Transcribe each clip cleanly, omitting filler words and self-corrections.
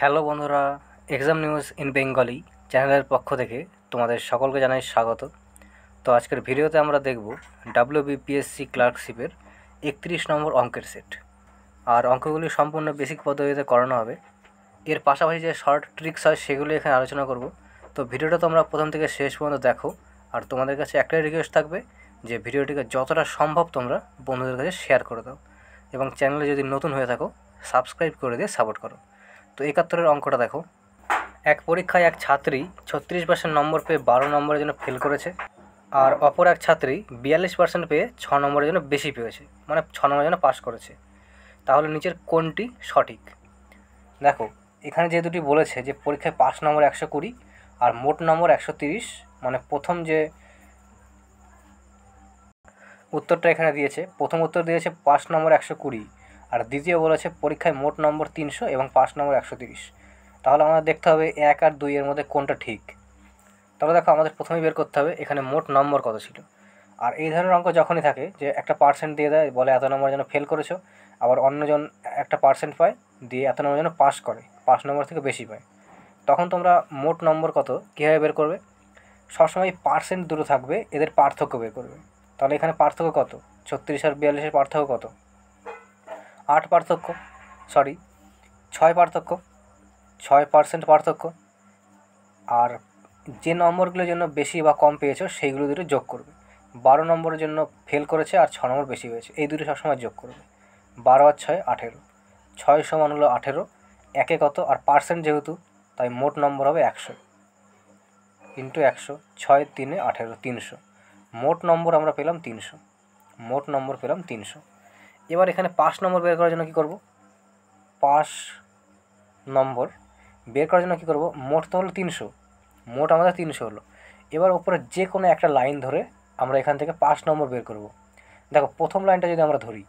Hello বন্ধুরা, exam news in Bengali চ্যানেলের পক্ষ থেকে তোমাদের সকলকে জানাই স্বাগত। তো আজকের ভিডিওতে আমরা দেখব ডাব্লিউবিপিএসসি ক্লার্কশিপের 31 নম্বর অঙ্কের সেট। আর অঙ্কগুলি সম্পূর্ণ বেসিক পদ্ধতিতে করানো হবে। এর পাশাপাশি যে শর্ট ট্রিক্স হয় সেগুলি এখানে আলোচনা করব। তো ভিডিওটা তোমরা প্রথম থেকে শেষ পর্যন্ত দেখো। আর তোমাদের কাছে একটাই রিকোয়েস্ট থাকবে যে ভিডিওটিকে যতটা সম্ভব তোমরা বন্ধুদের কাছে শেয়ার করে দাও, এবং চ্যানেলে যদি নতুন হয়ে থাকো সাবস্ক্রাইব করে দিয়ে সাপোর্ট করো। তো 71-এর অঙ্কটা দেখো। এক পরীক্ষায় এক ছাত্রী 36% নম্বর পেয়ে 12 নম্বরের জন্য ফেল করেছে, আর অপর এক ছাত্রী 42% পেয়ে 6 নম্বরের জন্য বেশি পেয়েছে, মানে 6 নম্বরের জন্য পাস করেছে। তাহলে নিচের কোনটি সঠিক? দেখো, এখানে যে দুটি বলেছে যে পরীক্ষায় পাস নম্বর 120 আর মোট নম্বর 130, মানে প্রথম যে উত্তরটা এখানে দিয়েছে, প্রথম উত্তর দিয়েছে পাস নম্বর 120, আর দ্বিতীয় বলেছে পরীক্ষায় মোট নম্বর 300 এবং পাস নম্বর 130। তাহলে আমাদের দেখতে হবে 1 আর 2 এর মধ্যে কোনটা ঠিক। তবে দেখো, আমাদের প্রথমেই বের করতে হবে এখানে মোট নম্বর কত ছিল। আর এই ধরনের অঙ্ক যখনই থাকে যে একটা পার্সেন্ট দিয়ে দেয়, বলে এত নম্বর যেন ফেল করেছো, আবার অন্যজন একটা পার্সেন্ট পায় দিয়ে এত নম্বর যেন পাস করে, 5 নম্বর থেকে বেশি পায়, তখন তোমরা মোট নম্বর কত কীভাবে বের করবে? সবসময় পার্সেন্ট দুটো থাকবে, এদের পার্থক্য বের করবে। তাহলে এখানে পার্থক্য কত? 36 আর 42-এর পার্থক্য কত? 8 পার্থক্য, সরি 6 পার্থক্য, 6% পার্থক্য। আর যে নম্বরগুলোর জন্য বেশি বা কম পেয়েছো সেইগুলো দুটো যোগ করবে। 12 নম্বরের জন্য ফেল করেছে আর 6 নম্বর বেশি হয়েছে, এই দুটো সবসময় যোগ করবে। 12 আর 6 18, 6 সমান হলো 18, একে কত আর পার্সেন্ট যেহেতু, তাই মোট নম্বর হবে 100 ইন্টু 100, 6 3 18, 300। মোট নম্বর আমরা পেলাম 300, মোট নম্বর পেলাম 300। এবার এখানে 5 নম্বর বের করার জন্য কী করব? 5 নম্বর বের করার জন্য কী করব? মোট তো হলো 300, মোট আমাদের 300 হলো। এবার ওপরে যে কোনো একটা লাইন ধরে আমরা এখান থেকে 5 নম্বর বের করব। দেখো, প্রথম লাইনটা যদি আমরা ধরি,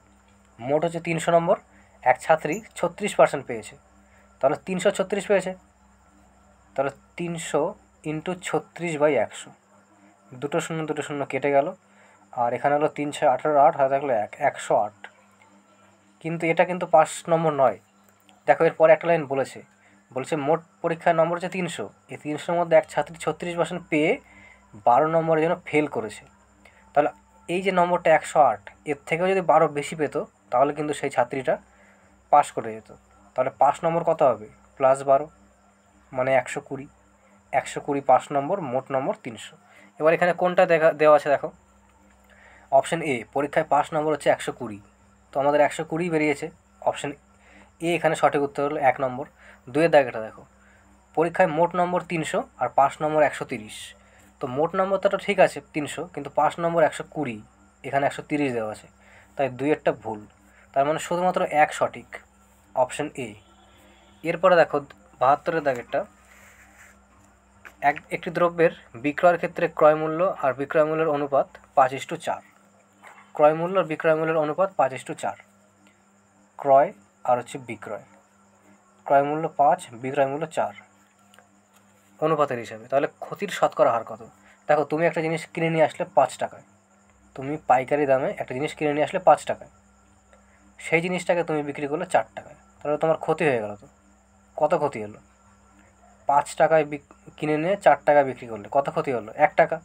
মোট হচ্ছে 300 নম্বর, এক ছাত্রী 36% পেয়েছে, তাহলে 336 পেয়েছে, তাহলে 300 ইন্টু 36/100, দুটো শূন্য কেটে গেল, আর এখানে হলো 3 6 18, 8 হাতে থাকলো 108। কিন্তু এটা কিন্তু 5 নম্বর নয়। দেখো, এরপরে একটা লাইন বলেছে মোট পরীক্ষার নম্বর হচ্ছে 300, এই 300-র মধ্যে এক ছাত্রী 36% পেয়ে 12 নম্বরের জন্য ফেল করেছে। তাহলে এই যে নম্বরটা 108, এর থেকেও যদি 12 বেশি পেত তাহলে কিন্তু সেই ছাত্রীটা পাস করে যেত। তাহলে 5 নম্বর কত হবে? +12, মানে 120। 120 5 নম্বর, মোট নম্বর 300। এবার এখানে কোনটা দেওয়া আছে দেখো, অপশান এ পরীক্ষায় পাস নম্বর হচ্ছে 120, তো আমাদের 120 বেরিয়েছে। অপশান এ এখানে সঠিক উত্তর হলো 1 নম্বর। 2-এর দাগেটা দেখো, পরীক্ষায় মোট নম্বর 300 আর পাস নম্বর 130, তো মোট নম্বরটা তো ঠিক আছে 300, কিন্তু পাস নম্বর 120, এখানে 130 দেওয়া আছে, তাই 2-এরটা ভুল। তার মানে শুধুমাত্র 1 সঠিক, অপশান এ। এরপরে দেখো 72-এর দাগেরটা, একটি দ্রব্যের বিক্রয়ের ক্ষেত্রে ক্রয়মূল্য আর বিক্রয়মূল্যের অনুপাত 5:4। ক্রয়মূল্য আর বিক্রয়মূল্যের অনুপাত 5:4, ক্রয় আর হচ্ছে বিক্রয়, ক্রয়মূল্য 5, বিক্রয়মূল্য 4 অনুপাতের হিসাবে। তাহলে ক্ষতির শতকরা হার কত? দেখো, তুমি একটা জিনিস কিনে নিয়ে আসলে 5 টাকায়, তুমি পাইকারি দামে একটা জিনিস কিনে নিয়ে আসলে 5 টাকায়, সেই জিনিসটাকে তুমি বিক্রি করলে 4 টাকায়, তাহলে তোমার ক্ষতি হয়ে গেল। তো কত ক্ষতি হলো? 5 টাকায় কিনে নিয়ে 4 টাকায় বিক্রি করলে কত ক্ষতি হলো? 1 টাকা।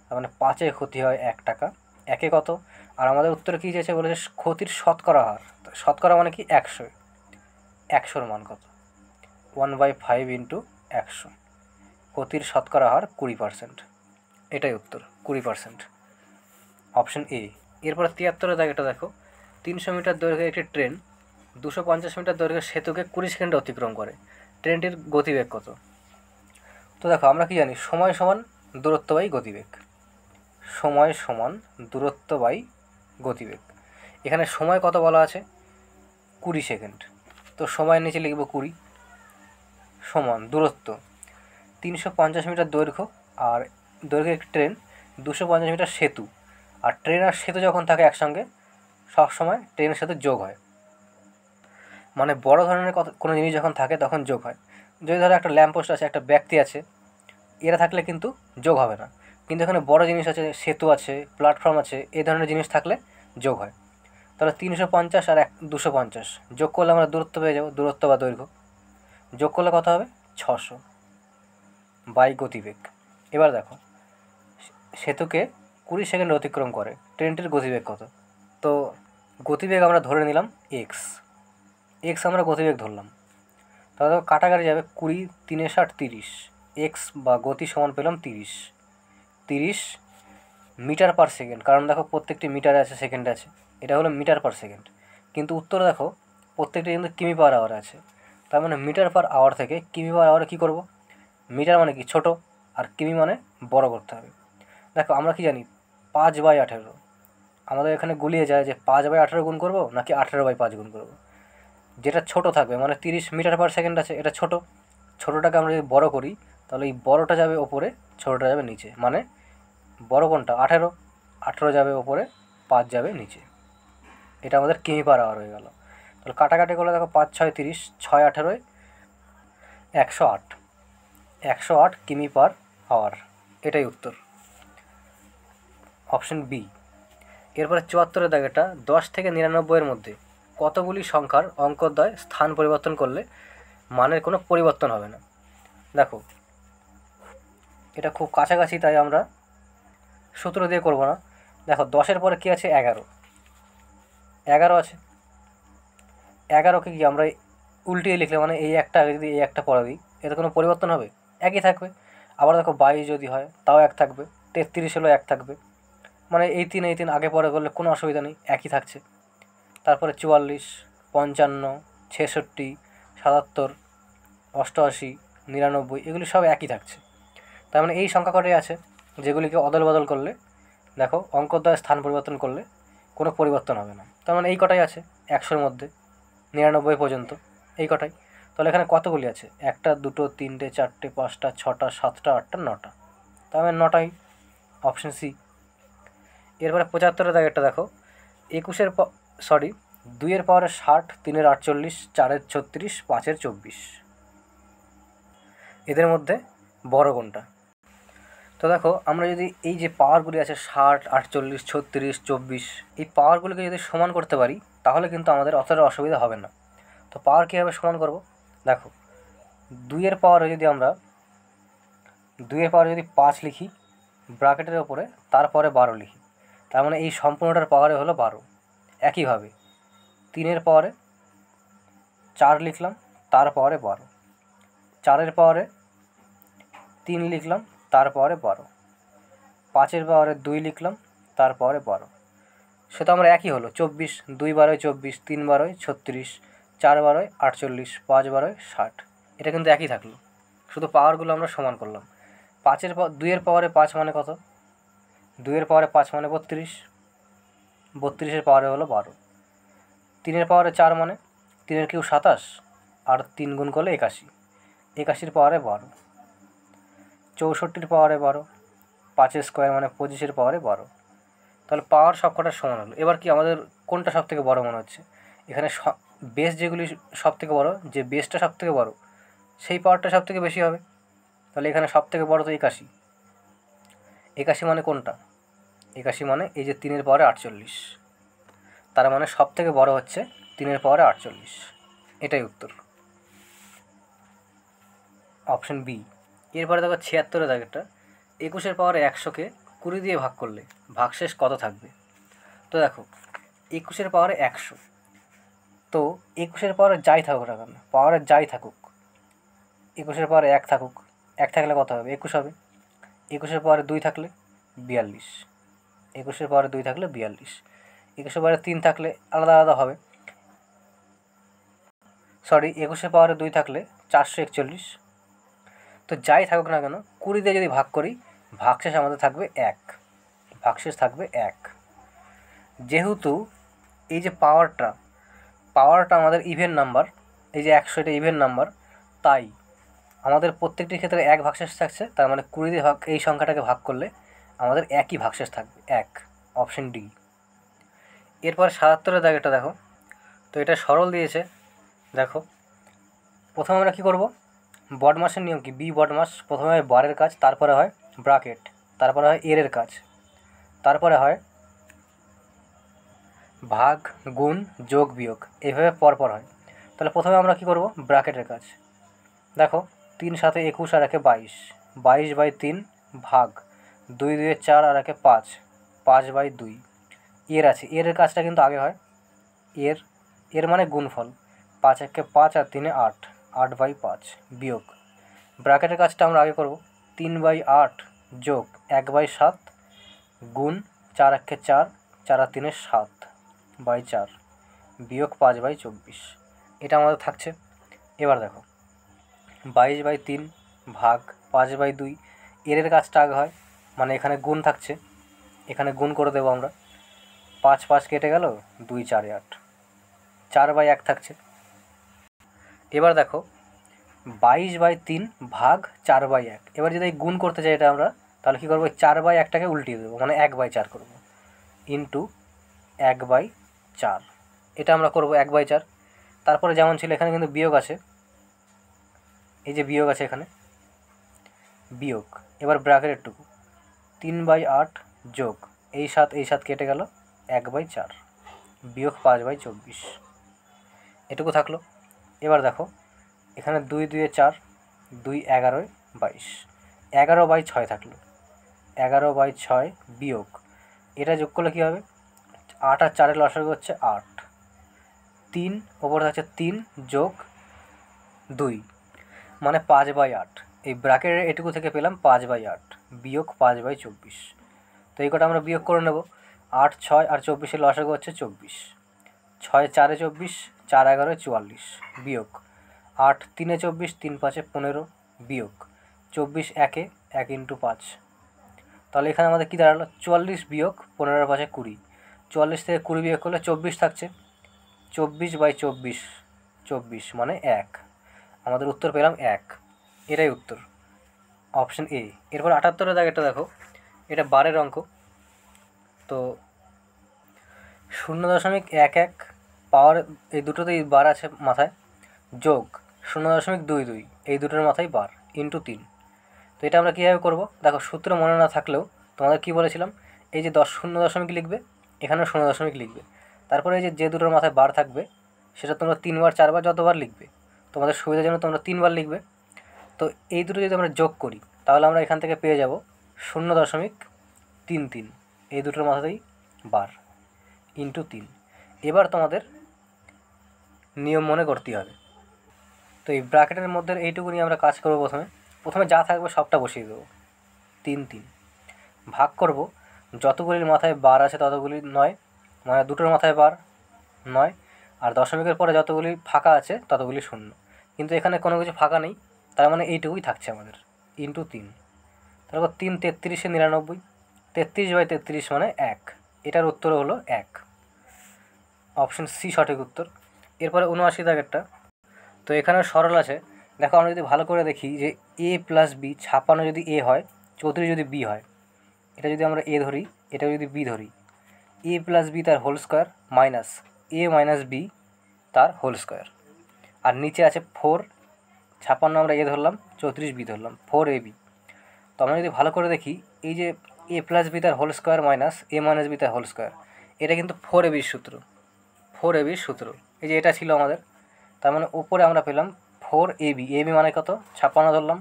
তার মানে 5-এ ক্ষতি হয় 1 টাকা, একে কত? আর আমাদের উত্তরে কী চেয়েছে? বলেছে ক্ষতির শতকরা হার। শতকরা মানে কি? 100, 100-র মান কত? 1/5 ইন্টু 100, ক্ষতির শতকরা হার 20%, এটাই উত্তর, 20%, অপশান এ। এরপরে 73-এর দাগেটা দেখো, 300 মিটার দৈর্ঘ্যের একটি ট্রেন 250 মিটার দৈর্ঘ্যের সেতুকে 20 সেকেন্ডে অতিক্রম করে, ট্রেনটির গতিবেগ কত? তো দেখো, আমরা কি জানি? সময় সমান দূরত্ব বাই গতিবেগ, সময় সমান দূরত্ব বাই গতিবেগ। এখানে সময় কত বলা আছে? 20 সেকেন্ড, তো সময়ের নিচে লিখব 20 সমান দূরত্ব 350 মিটার দৈর্ঘ্য, আর দৈর্ঘ্যের একটি ট্রেন 250 মিটার সেতু। আর ট্রেন আর সেতু যখন থাকে একসঙ্গে, সবসময় ট্রেনের সাথে যোগ হয়, মানে বড় ধরনের কোনো জিনিস যখন থাকে তখন যোগ হয়। যদি ধরো একটা ল্যাম্পপোস্ট আছে, একটা ব্যক্তি আছে, এরা থাকলে কিন্তু যোগ হবে না। কিন্তু এখানে বড় জিনিস আছে, সেতু আছে, প্ল্যাটফর্ম আছে, এই ধরনের জিনিস থাকলে যোগ হয়। তাহলে 350 আর 250 যোগ করলে আমরা দূরত্ব পেয়ে যাবো, দূরত্ব বা দৈর্ঘ্য। যোগ করলে কত হবে 600 বাই গতিবেগ। এবার দেখো সেতুকে 20 সেকেন্ড অতিক্রম করে, ট্রেনটির গতিবেগ কত? তো গতিবেগ আমরা ধরে নিলাম এক্স, আমরা গতিবেগ ধরলাম। তাহলে দেখো কাটাকাটি যাবে, 20 3 60 30, এক্স বা গতি সমান পেলাম 30 মিটার পার সেকেন্ড, কারণ দেখো প্রত্যেকটি মিটারে আছে, সেকেন্ডে আছে, এটা হলো মিটার পার সেকেন্ড। কিন্তু উত্তরে দেখো প্রত্যেকটি কিন্তু কিমি পার আওয়ার আছে, তার মানে মিটার পার আওয়ার থেকে কিমি পার আওয়ারে কী করব? মিটার মানে কি ছোট, আর কিমি মানে বড় করতে হবে। দেখো আমরা কি জানি 5/18, আমাদের এখানে গুলিয়ে যায় যে 5/18 গুণ করবো নাকি 18/5 গুণ করবো। যেটা ছোট থাকবে মানে 30 মিটার পার সেকেন্ড আছে, এটা ছোট, ছোটোটাকে আমরা যদি বড় করি তাহলে এই বড়টা যাবে ওপরে, ছোটোটা যাবে নিচে, মানে বড় কোনটা 18 যাবে ওপরে, 5 যাবে নিচে। এটা আমাদের কিমি পার আওয়ার হয়ে গেল। তাহলে কাটাকাটি করলে দেখো 5 6 30, 6 18 108 কিমি পার আওয়ার, এটাই উত্তর, অপশন বি। এরপরে 74-এর দাগেটা 10 থেকে 99-এর মধ্যে কতগুলি সংখ্যার অঙ্কদ্বয় স্থান পরিবর্তন করলে মানের কোনো পরিবর্তন হবে না? দেখো এটা খুব কাছাকাছি, তাই আমরা সূত্র দিয়ে করব না। দেখো 10-এর পরে কী আছে? 11 আছে, 11কে কি আমরা উল্টিয়ে লিখলে, মানে এই একটা আগে যদি এই একটা পরে দিই, এতে কোনো পরিবর্তন হবে? একই থাকবে। আবার দেখো 22 যদি হয় তাও এক থাকবে, 33 হলেও এক থাকবে, মানে এই তিন আগে পরে করলে কোনো অসুবিধা নেই, একই থাকছে। তারপরে 44 55 66 77 88 99 এগুলি সব একই থাকছে। তার মানে এই সংখ্যা কটাই আছে যেগুলিকে অদল বদল করলে, দেখো অঙ্কদ্বয় স্থান পরিবর্তন করলে কোনো পরিবর্তন হবে না। তার মানে এই কটাই আছে 100-এর মধ্যে 99 পর্যন্ত, এই কটাই। তাহলে এখানে কতগুলি আছে? 1 2 3 4 5 6 7 8 9টা, তার মানে 9টাই, অপশন সি। এরপরে 75-এর দাগেরটা দেখো 2-এর পাওয়ারে 60, 3-এর 48, 4-এর 36, 5-এর 24, এদের মধ্যে বড় কোনটা? তো দেখো আমরা যদি এই যে পাওয়ারগুলি আছে 60, 48, 36, 24, এই পাওয়ারগুলিকে যদি সমান করতে পারি তাহলে কিন্তু আমাদের অতটা অসুবিধা হবে না। তো পাওয়ার কীভাবে সমান করব? দেখো 2-এর পাওয়ারে যদি 5 লিখি ব্র্যাকেটের ওপরে, তারপরে 12 লিখি, তার মানে এই সম্পূর্ণটার পাওয়ারে হলো 12। একইভাবে 3-এর পাওয়ারে 4 লিখলাম, তার পাওয়ারে 12, 4-এর পাওয়ারে 3 লিখলাম, তার পাওয়ারে 12, 5-এর পাওয়ারে 2 লিখলাম, তার পাওয়ারে 12, সেটা আমরা একই হলো 24, 2 12 24, 3 12 36, 4 12 48, 5 12 60, এটা কিন্তু একই থাকলো, শুধু পাওয়ারগুলো আমরা সমান করলাম। 2-এর পাওয়ারে 5 মানে কত? 2-এর পাওয়ারে 5 মানে 32, 32-এর পাওয়ারে হলো 12। 3-এর পাওয়ারে 4 মানে 3-এর কিউ 27, আর 3 গুণ করলে 81, 81-এর পাওয়ারে 12, 64-এর পাওয়ারে 12, 5-এর স্কোয়ার মানে 25-এর পাওয়ারে 12। তাহলে পাওয়ার সব কটার সমান হলো। এবার কি আমাদের কোনটা সব থেকে বড় মনে হচ্ছে? এখানে বেস যেগুলি সব থেকে বড়, যে বেসটা সব থেকে বড় সেই পাওয়ারটা সব থেকে বেশি হবে। তাহলে এখানে সব থেকে বড় তো 81, 81 মানে কোনটা? 81 মানে এই যে 3-এর পাওয়ারে 48, তার মানে সব থেকে বড় হচ্ছে 3-এর পাওয়ারে 48, এটাই উত্তর, অপশন বি। এরপরে দেখো 76-এর দাগেরটা 21-এর পাওয়ারে 100-কে 20 দিয়ে ভাগ করলে ভাগশেষ কত থাকবে? তো দেখো 21-এর পাওয়ারে 100, তো 21-এর পাওয়ারে যাই থাকুক না কেন, পাওয়ারে যাই থাকুক, 21-এর পাওয়ারে 1 থাকুক, 1 থাকলে কত হবে? 21 হবে। 21-এর পাওয়ারে 2 থাকলে 42, 21-এর পাওয়ারে 2 থাকলে 42, 21-এর পাওয়ারে 3 থাকলে আলাদা আলাদা হবে, 21-এর পাওয়ারে 2 থাকলে 441। তো যাই থাকুক না কেন 20 দিয়ে যদি ভাগ করি ভাগশেষ আমাদের থাকবে 1, ভাগশেষ থাকবে 1। যেহেতু এই যে পাওয়ারটা আমাদের ইভেন নাম্বার, এই যে 100 এটা ইভেন নাম্বার, তাই আমাদের প্রত্যেকটির ক্ষেত্রে 1 ভাগশেষ থাকছে, তার মানে 20 দিয়ে এই সংখ্যাটাকে ভাগ করলে আমাদের একই ভাগশেষ থাকবে 1, অপশন ডি। এরপর 77-এর দাগেরটা দেখো, তো এটা সরল দিয়েছে। দেখো প্রথমে আমরা কী করব? বডমাসের নিয়ম কি? বি বডমাস, প্রথমে হয় বারের কাজ, তারপরে হয় ব্র্যাকেট, তারপরে হয় এর কাজ, তারপরে হয় ভাগ গুণ যোগ বিয়োগ, এইভাবে পরপর হয়। তাহলে প্রথমে আমরা কী করব? ব্র্যাকেটের কাজ, দেখো 3 7 21 আর 1 22, 22/3 ভাগ 2 2 4 আর 1 5, 5/2। এর আছে, এর কাজটা কিন্তু আগে হয়। এর এর মানে গুণফল, 5 1 5 আর 3 8, 8/5 বিয়োগ ব্র্যাকেটের কাজটা আমরা আগে করব। 3/8 যোগ 1/7 গুণ 4 1 4, 4 আর 3 7/4 বিয়োগ 5/24। এটা আমাদের থাকছে। এবার দেখো 22/3 ভাগ 5/2, এর কাজটা আগে হয়, মানে এখানে গুণ থাকছে, এখানে গুণ করে দেবো আমরা। 5 5 কেটে গেল, 2 4 8, 4/1 থাকছে। এবার দেখো 22/3 ভাগ 4/1, এবার যদি গুণ করতে চাই এটা আমরা, তাহলে কী করবো, 4/1টাকে উল্টিয়ে দেবো, মানে 1/4 করবো, ইন্টু 1/4। এটা আমরা করবো 1/4। তারপরে যেমন ছিল এখানে কিন্তু বিয়োগ আছে, এই যে বিয়োগ আছে এখানে, বিয়োগ। এবার ব্র্যাকেটের টুকু 3/8 যোগ এই 7 কেটে গেল, 1/4 বিয়োগ 5/24, এটুকু থাকলো। এবার দেখো এখানে 2 2 4, 2 11 22, 11/6 থাকলো, 11/6 বিয়োগ, এটা যোগ করলে কী হবে, 8 আর 4 লসাগু হচ্ছে 8, 3 ওপরে থাকছে 3 যোগ 2, মানে 5/8। এই ব্র্যাকেটের এটুকু থেকে পেলাম 5/8 বিয়োগ 5/24। তো এই কটা আমরা বিয়োগ করে নেব। 8 6 আর 24 লসাগু হচ্ছে 24, 6 4 24, 4 11 44 বিয়োগ 8 3 24, 3 5 15 বিয়োগ 24 1 1 ইন্টু 5। তাহলে এখানে আমাদের কী দাঁড়ালো, 44 বিয়োগ 15 5 20, 44 থেকে 20 বিয়োগ করলে 24 থাকছে, 24/24, 24 মানে 1। আমাদের উত্তর পেলাম 1, এটাই উত্তর, অপশন এ। এরপর 78 দাগেরটা দেখো, এটা বারের অঙ্ক। তো 0.11 পাওয়ার, এই দুটোতেই বার আছে মাথায়, যোগ 0.22 এই দুটোর মাথায় বার, ইন্টু 3। তো এটা আমরা কীভাবে করব, দেখো সূত্র মনে না থাকলেও তোমাদের কী বলেছিলাম, এই যে 0.0 লিখবে, এখানেও 0.0 লিখবে, তারপরে এই যে দুটোর মাথায় বার থাকবে সেটা তোমরা 3 বার 4 বার যতবার লিখবে, তোমাদের সুবিধার জন্য তোমরা 3 বার লিখবে। তো এই দুটো যদি আমরা যোগ করি তাহলে আমরা এখান থেকে পেয়ে যাব 0.33, এই দুটোর মাথাতেই বার, ইন্টু 3। এবার তোমাদের নিয়ম মনে করতে হবে। তো এই ব্র্যাকেটের মধ্যে এইটুকু নিয়ে আমরা কাজ করব। প্রথমে যা থাকবে সবটা বসিয়ে দেবো, 3 3 ভাগ করব, যতগুলির মাথায় বার আছে ততগুলি 9, মানে দুটোর মাথায় বার 9, আর দশমিকের পরে যতগুলি ফাঁকা আছে ততগুলি 0, কিন্তু এখানে কোনো কিছু ফাঁকা নেই, তার মানে এইটুকুই থাকছে আমাদের, ইন্টু 3। তারপর 3 33 99, 33/33 মানে 1, এটার উত্তর হলো 1, অপশন সি সঠিক উত্তর। এরপরে 79 দাগেরটা, তো এখানে সরল আছে। দেখো আমরা যদি ভালো করে দেখি যে a প্লাস বি, 56 যদি a হয়, 34 যদি b হয়, এটা যদি আমরা a ধরি, এটা যদি b ধরি, a প্লাস বি তার whole square minus a minus b তার হোল স্কোয়ার, আর নিচে আছে 4, 56 আমরা a ধরলাম, 34 b ধরলাম, 4ab। তো আমরা যদি ভালো করে দেখি, এই যে a প্লাস বি তার whole square minus a minus b তার হোল স্কোয়ার, এটা কিন্তু 4ab সূত্র, 4ab সূত্র, এই যে এটা ছিল আমাদের। তার মানে উপরে আমরা পেলাম 4ab, ab মানে কত, 56 ধরলাম,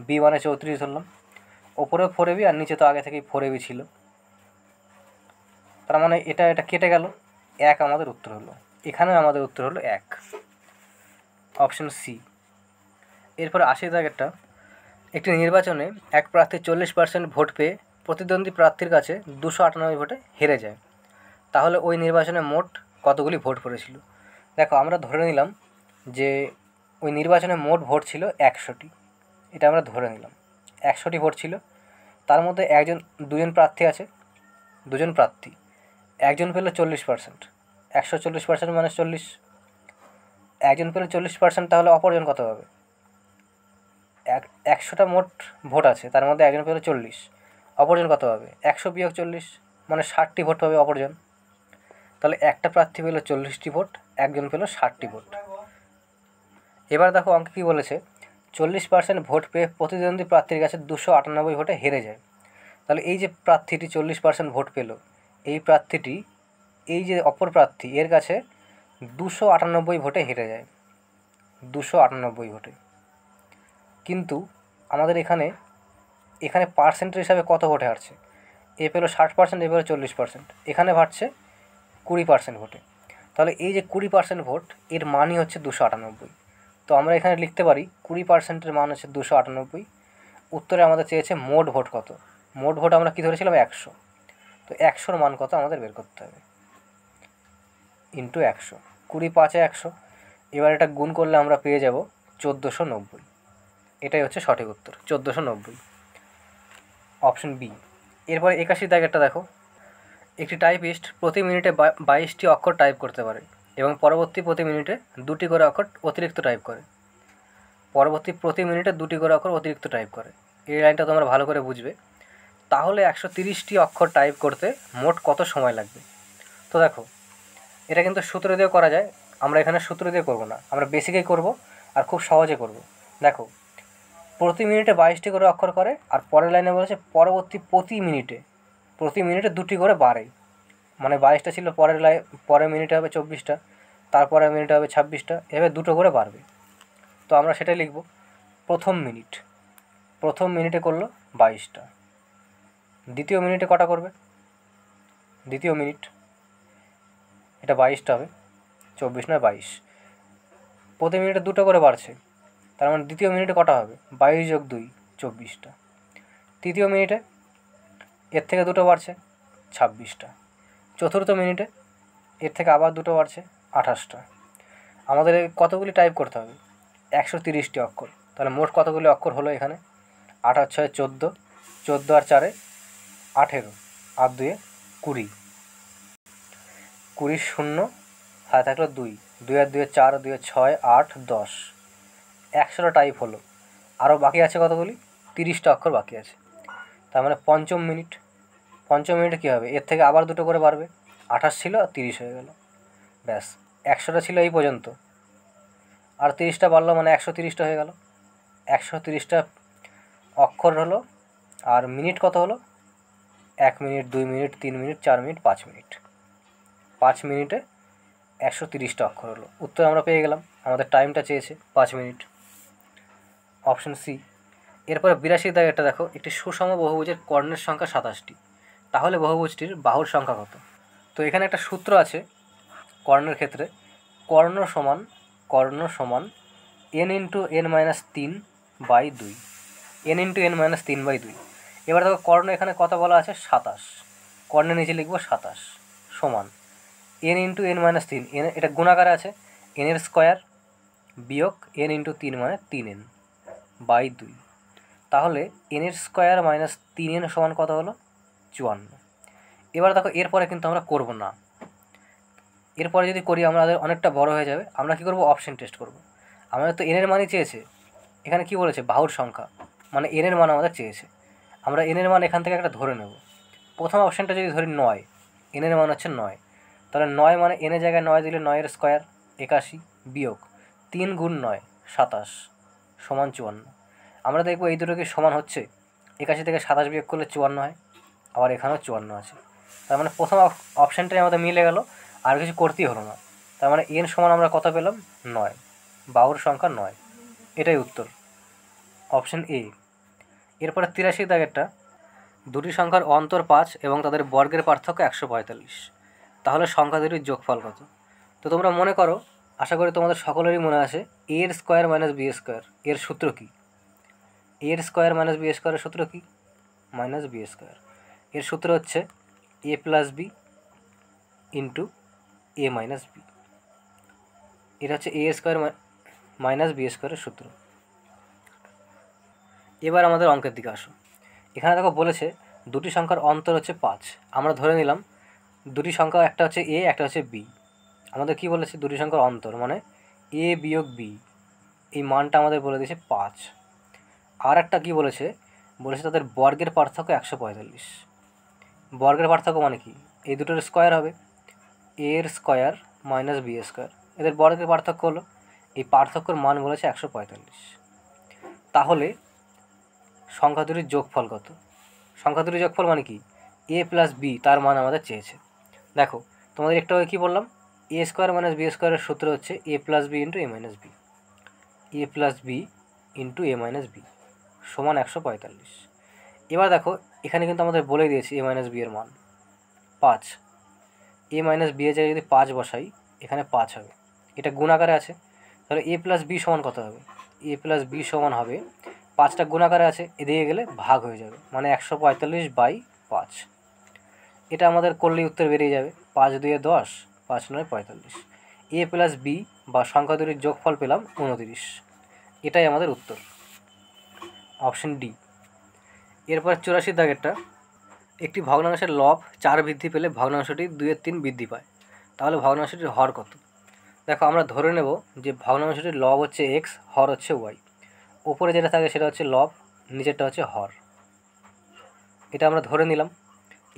b মানে 34 ধরলাম, ওপরেও 4ab আর নিচে তো আগে থেকেই 4ab ছিল, তার মানে এটা কেটে গেল, 1 আমাদের উত্তর হলো, এখানেও আমাদের উত্তর হলো 1, অপশন সি। এরপরে 80 দাগেরটা, একটি নির্বাচনে এক প্রার্থী 40% ভোট পেয়ে প্রতিদ্বন্দ্বী প্রার্থীর কাছে 298 ভোটে হেরে যায়, তাহলে ওই নির্বাচনে মোট কতগুলি ভোট পড়েছিল। দেখো আমরা ধরে নিলাম যে ওই নির্বাচনে মোট ভোট ছিল 100টি, এটা আমরা ধরে নিলাম 100টি ভোট ছিল, তার মধ্যে দুজন প্রার্থী আছে, দুজন প্রার্থী, একজন পেল 40%, 140% মানে 40, একজন পেল 40%, তাহলে অপরজন কত হবে, 100টা মোট ভোট আছে, তার মধ্যে একজন পেল 40, অপরজন কত হবে, 100 বিয়োগ 40 মানে 60টি ভোট পাবে অপরজন। তাহলে একটা প্রার্থী পেল 40টি ভোট, একজন পেল 60টি ভোট। এবার দেখো অঙ্কে কী বলেছে, 40% ভোট পেয়ে প্রতিদ্বন্দ্বী প্রার্থীর কাছে 298 ভোটে হেরে যায়। তাহলে এই যে প্রার্থীটি 40% ভোট পেল, এই প্রার্থীটি, এই যে অপর প্রার্থী, এর কাছে 298 ভোটে হেরে যায়, 298 ভোটে। কিন্তু আমাদের এখানে এখানে পার্সেন্টের হিসাবে কত ভোটে হারছে, এ পেলো 60%, এ পেলো 40%, এখানে হারছে 20% ভোটে। তাহলে এই যে 20% ভোট, এর মানই হচ্ছে 298। তো আমরা এখানে লিখতে পারি 20%-এর মান হচ্ছে 298। উত্তরে আমাদের চেয়েছে মোট ভোট কত। মোট ভোট আমরা কী ধরেছিলাম 100, তো 100-র মান কত আমাদের বের করতে হবে, ইন্টু 100, 20 5 100। এবার এটা গুণ করলে আমরা পেয়ে যাব 1490। এটাই হচ্ছে সঠিক উত্তর, 1490, অপশন বি। এরপরে 81 দাগেরটা দেখো, একটি টাইপিস্ট প্রতি মিনিটে 22টি অক্ষর টাইপ করতে পারে এবং পরবর্তী প্রতি মিনিটে 2টি করে অক্ষর অতিরিক্ত টাইপ করে। প্রতি মিনিটে 2টি করে অক্ষর অতিরিক্ত টাইপ করে, এই লাইনটা তোমরা ভালো করে বুঝবে। তাহলে 130টি অক্ষর টাইপ করতে মোট কত সময় লাগবে? তো দেখো, এটা কিন্তু সূত্র দিয়েও করা যায়, আমরা এখানে সূত্র দিয়ে করব না, আমরা বেসিকেই করব আর খুব সহজে করব। দেখো, প্রতি মিনিটে 22টি করে অক্ষর করে, আর পরের লাইনে বলেছে প্রতি মিনিটে 2টি করে বাড়ে, মানে 22টা ছিল, পরের মিনিটে হবে 24টা, তারপরের মিনিটে হবে 26টা, এভাবে 2টো করে বাড়বে। তো আমরা সেটাই লিখব, প্রথম মিনিটে করলো 22টা, দ্বিতীয় মিনিটে কটা করবে, দ্বিতীয় মিনিট, এটা 22টা হবে, 24 নয় 22, প্রতি মিনিটে 2টো করে বাড়ছে, তার মানে দ্বিতীয় মিনিটে কটা হবে, 22 যোগ 2 24টা, তৃতীয় মিনিটে এর থেকে 2টো বাড়ছে 26টা, চতুর্থ মিনিটে এর থেকে আবার 2টো বাড়ছে 28টা। আমাদের কতগুলি টাইপ করতে হবে, 130টি অক্ষর। তাহলে মোট কতগুলি অক্ষর হলো এখানে, 8 আর 6 14, 14 আর 4 18, আর 2 20, 20 শূন্য, হাতে থাকলো 2, 2 আর 2 4, 2 6 8 10, 100টা টাইপ হলো। আরও বাকি আছে কতগুলি, 30টা অক্ষর বাকি আছে। তার মানে পঞ্চম মিনিটে কী হবে, এর থেকে আবার 2টো করে বাড়বে, 28 ছিল আর 30 হয়ে গেল, ব্যাস। 100টা ছিল এই পর্যন্ত, আর 30টা বাড়লো, মানে 130টা হয়ে গেল। 130টা অক্ষর হলো, আর মিনিট কত হলো, 1 minute 2 minute 3 minute 4 minute 5 minute, 5 মিনিটে 130টা অক্ষর হলো। উত্তর আমরা পেয়ে গেলাম, আমাদের টাইমটা চেয়েছে 5 মিনিট, অপশন সি। এরপরে 82 দাগেরটা দেখো, একটি সুষম বহুভুজের কর্ণের সংখ্যা 27টি, তাহলে বহুভুজটির বাহুর সংখ্যা কত? তো এখানে একটা সূত্র আছে কর্ণের ক্ষেত্রে, কর্ণ সমান n into n-3/2, n into n-3/2। এবার দেখো, কর্ণ এখানে কত বলা আছে, 27, কর্ণের নিচে লিখবো 27 সমান n ইন্টু n-3, n এটা গুণাকারে আছে, n-এর স্কোয়ার বিয়োগ n ইন্টু 3 মানে 3n/2। তাহলে n-এর স্কোয়ার মাইনাস 3n সমান কত হলো, 54। এবার দেখো, এরপরে কিন্তু আমরা করব না, এরপরে যদি করি আমাদের অনেকটা বড় হয়ে যাবে। আমরা কী করব, অপশন টেস্ট করব। আমাদের তো n-এর মানই চেয়েছে, এখানে কি বলেছে, বাহুর সংখ্যা, মানে n-এর মান আমাদের চেয়েছে। আমরা n-এর মান এখান থেকে একটা ধরে নেব। প্রথম অপশানটা যদি ধরি 9, n-এর মান হচ্ছে 9, তাহলে 9 মানে n-এর জায়গায় 9 দিলে 9-এর স্কোয়ার 81 বিয়োগ 3 গুণ 9 27 সমান 54। আমরা দেখবো এই দুটো কি সমান হচ্ছে, 81 থেকে 27 বিয়োগ করলে 54 হয়, আবার এখানেও 54 আছে। তার মানে প্রথম অপশানটাই আমাদের মিলে গেল, আর কিছু করতেই হলো না। তার মানে n সমান আমরা কত পেলাম, 9, বাহুর সংখ্যা 9, এটাই উত্তর, অপশন এ। এরপরে 83 দাগেরটা, দুটি সংখ্যার অন্তর 5 এবং তাদের বর্গের পার্থক্য 145, তাহলে সংখ্যা দুটির যোগফল কত? তো তোমরা মনে করো, আশা করি তোমাদের সকলেরই মনে আছে, a এর স্কোয়ার মাইনাস বি স্কোয়ার, এর সূত্র কী, a এর স্কোয়ার মাইনাস বি স্কোয়ারের সূত্র কী, মাইনাস বি স্কোয়ার, এর সূত্র হচ্ছে a plus b into a minus b, এটা হচ্ছে a এর স্কোয়ার মাইনাস বি স্কোয়ারের সূত্র। এবার আমাদের অঙ্কের দিকে আসো। এখানে দেখো বলেছে দুটি সংখ্যার অন্তর হচ্ছে 5, আমরা ধরে নিলাম দুটি সংখ্যা, একটা হচ্ছে a একটা হচ্ছে b। আমাদের কি বলেছে, দুটি সংখ্যার অন্তর মানে a বিয়োগ b, এই মানটা আমাদের বলে দিয়েছে 5। আর একটা কী বলেছে, তাদের বর্গের পার্থক্য 145। বর্গের পার্থক্য মানে কি, এই দুটোর স্কোয়ার হবে, a এর স্কোয়ার মাইনাস বি স্কোয়ার, এদের বর্গের পার্থক্য হলো, এই পার্থক্যের মান বলেছে 145। তাহলে সংখ্যা দুটির যোগফল কত? সংখ্যা দুটির যোগফল মানে কি, a প্লাস বি, তার মান আমাদের চেয়েছে। দেখো, তোমাদের একটু আগে কী বললাম, a স্কোয়ার মাইনাস বি স্কোয়ারের সূত্র হচ্ছে a plus b into a minus b, a plus b into a minus b সমান 145। এবার দেখো এখানে কিন্তু আমাদের বলে দিয়েছি এ মাইনাস বি এর মান 5। এ মাইনাস বি এর জায়গায় যদি 5 বসাই এখানে 5 হবে, এটা গুণাকারে আছে, তাহলে এ প্লাস বি সমান কত হবে? এ প্লাস বি সমান হবে 5টা গুণাকারে আছে, এদিকে গেলে ভাগ হয়ে যাবে, মানে 145/5। এটা আমাদের করলেই উত্তর বেরিয়ে যাবে, 5 2 10, 5 9 45। এ প্লাস বি বা সংখ্যা দুটির যোগফল পেলাম 29। এটাই আমাদের উত্তর, অপশন ডি। এরপর 84 দাগেরটা, একটি ভগ্নাংশের লব 4 বৃদ্ধি পেলে ভগ্নাংশটি 2/3 বৃদ্ধি পায়, তাহলে ভগ্নাংশটির হর কত? দেখো আমরা ধরে নেব যে ভগ্নাংশটির লব হচ্ছে এক্স, হর হচ্ছে ওয়াই। ওপরে যেটা থাকে সেটা হচ্ছে লব, নিচেরটা হচ্ছে হর, এটা আমরা ধরে নিলাম।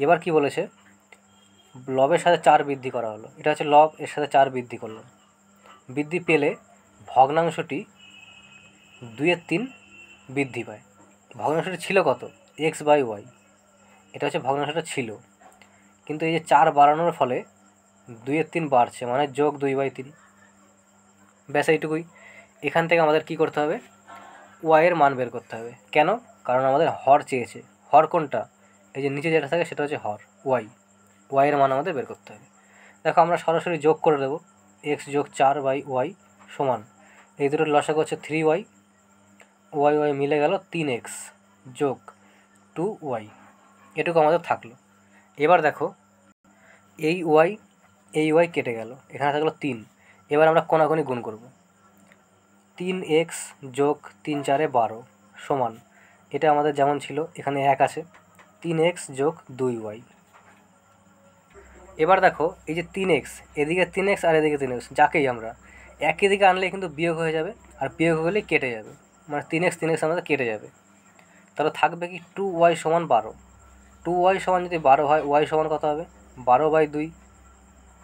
এবার কি বলেছে, লবের সাথে 4 বৃদ্ধি করা হলো, এটা হচ্ছে লব, এর সাথে 4 বৃদ্ধি করলাম, বৃদ্ধি পেলে ভগ্নাংশটি 2/3 বৃদ্ধি পায়। ভগ্নাংশটি ছিল কত? x/y, এটা হচ্ছে ভগ্নাংশটা ছিল, কিন্তু এই যে 4 বাড়ানোর ফলে 2/3 বাড়ছে, মানে যোগ 2/3। ব্যাস এইটুকুই। এখান থেকে আমাদের কি করতে হবে? ওয়াই এর মান বের করতে হবে। কেন? কারণ আমাদের হর চেয়েছে। হর কোনটা? এই যে নিচে যেটা থাকে সেটা হচ্ছে হর, ওয়াই এর মান আমাদের বের করতে হবে। দেখো আমরা সরাসরি যোগ করে দেবো, x যোগ 4/y সমান, এই দুটোর লসাগু হচ্ছে 3y, ওয়াই মিলে গেল 3x যোগ 2y, এটুকু আমাদের থাকলো। এবার দেখো এই ওয়াই কেটে গেল, এখানে থাকলো 3। এবার আমরা কোনাকুনি গুণ করব, 3x যোগ 3 4 12 সমান, এটা আমাদের যেমন ছিল এখানে 1 আছে, 3x যোগ 2y। এবার দেখো এই যে 3x, এদিকে 3x আর এদিকে 3x, যাকেই আমরা একই দিকে আনলে কিন্তু বিয়োগ হয়ে যাবে, আর বিয়োগ হলে কেটে যাবে, মানে 3x আমাদের কেটে যাবে। তাহলে থাকবে কি 2y সমান 12। 2y সমান যদি 12 হয়, ওয়াই সমান কত হবে? 12/2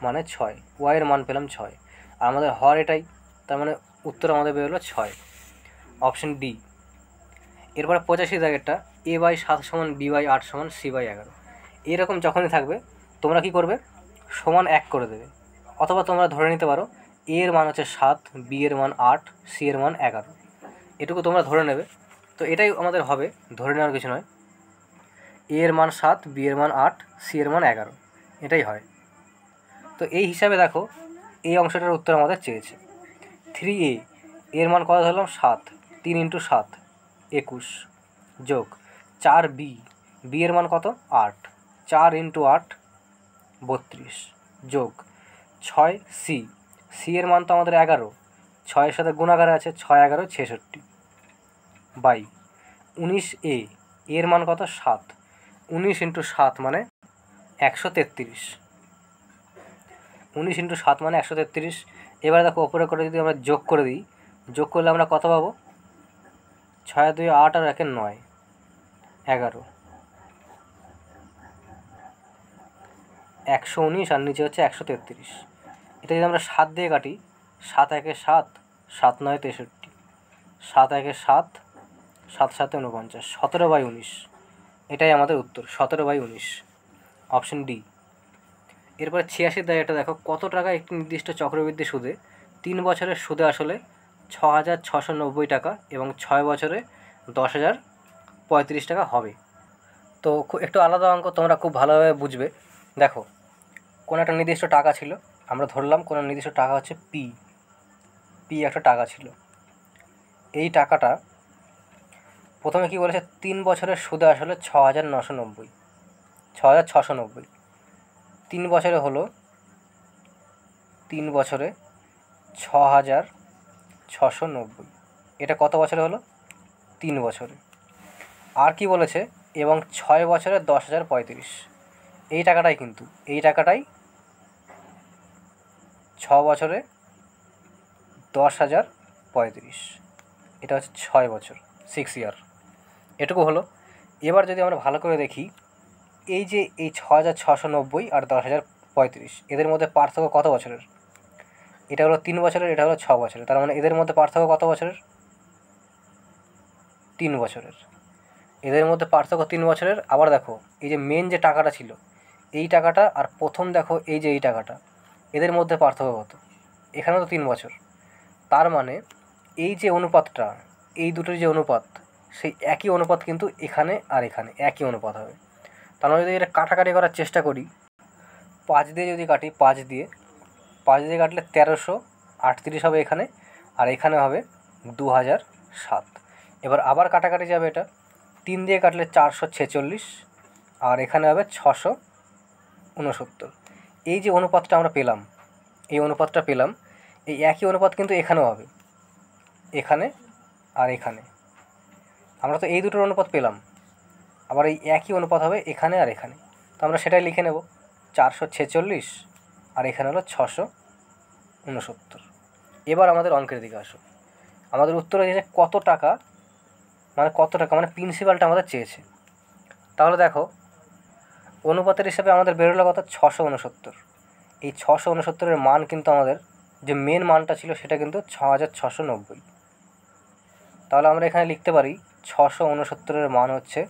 মানে 6। ওয়াইয়ের মান পেলাম 6, আর আমাদের হর এটাই, তার মানে উত্তর আমাদের বেরোলো 6, অপশন ডি। এরপরে 85 দাগেরটা, a/7 সমান b/8 সমান c/11। এরকম যখনই থাকবে তোমরা কি করবে? সমান 1 করে দেবে, অথবা তোমরা ধরে নিতে পারো a এর মান হচ্ছে 7, b এর মান 8, c এর মান 11, এটুকু তোমরা ধরে নেবে। তো এটাই আমাদের হবে, ধরে নেওয়ার কিছু নয়, a এর মান 7, b এর মান 8, c এর মান 11, এটাই হয়। তো এই হিসাবে দেখো এই অংশটার উত্তর আমাদের চেয়েছে। 3a এর মান কত ধরলাম? 7, 3 × 7 21 যোগ 4b, b এর মান কত? 8, 4 × 8 32 যোগ 6c, c এর মান তো আমাদের 11, 6-এর সাথে গুণাকারে আছে, 6 11 66 বাই 19a, এর মান কত? 7, 19 × 7 মানে 133, 19 × 7 মানে 133। এবার দেখো ওপরে করে যদি আমরা যোগ করে দিই, যোগ করলে আমরা কত পাবো? 6 2 8 আর 1 9, 11, 119 আর নিচে হচ্ছে 133। এটা যদি আমরা 7 দিয়ে কাটি, 7 1 7, 7 9 63, 7 1 7, 7 7 49, 17/19, এটাই আমাদের উত্তর, 17/19, অপশন ডি। এরপরে 86 দায় এটা দেখো, কত টাকা একটি নির্দিষ্ট চক্রবৃদ্ধি সুদে 3 বছরের সুদে আসলে 6,690 টাকা এবং 6 বছরে 10,035 টাকা হবে। তো একটু আলাদা অঙ্ক, তোমরা খুব ভালোভাবে বুঝবে। দেখো কোনো একটা নির্দিষ্ট টাকা ছিল, আমরা ধরলাম কোনো নির্দিষ্ট টাকা হচ্ছে পি একটা টাকা ছিল। এই টাকাটা প্রথমে কি বলেছে? 3 বছরের সুদে আসলে 6,990, 6,690, 3 বছরে হলো, 3 বছরে 6,690, এটা কত বছরে হলো? 3 বছরে। আর কি বলেছে? এবং 6 বছরে 10,035, এই টাকাটাই কিন্তু, এই টাকাটাই 6 বছরে 10,035, এটা হচ্ছে 6 বছর, 6 ইয়ার, এটুকু হলো। এবার যদি আমরা ভালো করে দেখি, এই যে এই 6,690 আর 10,035, এদের মধ্যে পার্থক্য কত বছরের? এটা হলো 3 বছরের, এটা হলো 6 বছরের, তার মানে এদের মধ্যে পার্থক্য কত বছরের? 3 বছরের। এদের মধ্যে পার্থক্য 3 বছরের। আবার দেখো এই যে মেন যে টাকাটা ছিল, এই টাকাটা আর প্রথম দেখো এই যে এই টাকাটা, এদের মধ্যে পার্থক্য কত? এখানে তো 3 বছর, তার মানে এই যে অনুপাতটা, এই দুটোর যে অনুপাত সেই একই অনুপাত কিন্তু এখানে আর এখানে একই অনুপাত হবে। তাহলে যদি এটা কাটাকাটি করার চেষ্টা করি, 5 দিয়ে যদি কাটি, 5 দিয়ে কাটলে 1338 হবে এখানে, আর এখানে হবে 2007। এবার আবার কাটাকাটি যাবে, এটা 3 দিয়ে কাটলে 446, আর এখানে হবে 669। এই যে অনুপাতটা আমরা পেলাম, এই একই অনুপাত কিন্তু এখানেও হবে, এখানে আর এখানে। আমরা তো এই দুটোর অনুপাত পেলাম, আবার এই একই অনুপাত হবে এখানে আর এখানে। তো আমরা সেটাই লিখে নেব, 446 আর এখানে হলো 669। এবার আমাদের অঙ্কের দিকে আসো। আমাদের উত্তর হয়েছে কত টাকা মানে প্রিন্সিপালটা আমাদের চেয়েছে। তাহলে দেখো, অনুপাতের হিসাবে আমাদের বেরোলো কত, 669। এই 669-এর মান কিন্তু আমাদের যে মেন মানটা ছিল সেটা কিন্তু 6690। তাহলে আমরা এখানে লিখতে পারি 669-এর মান হচ্ছে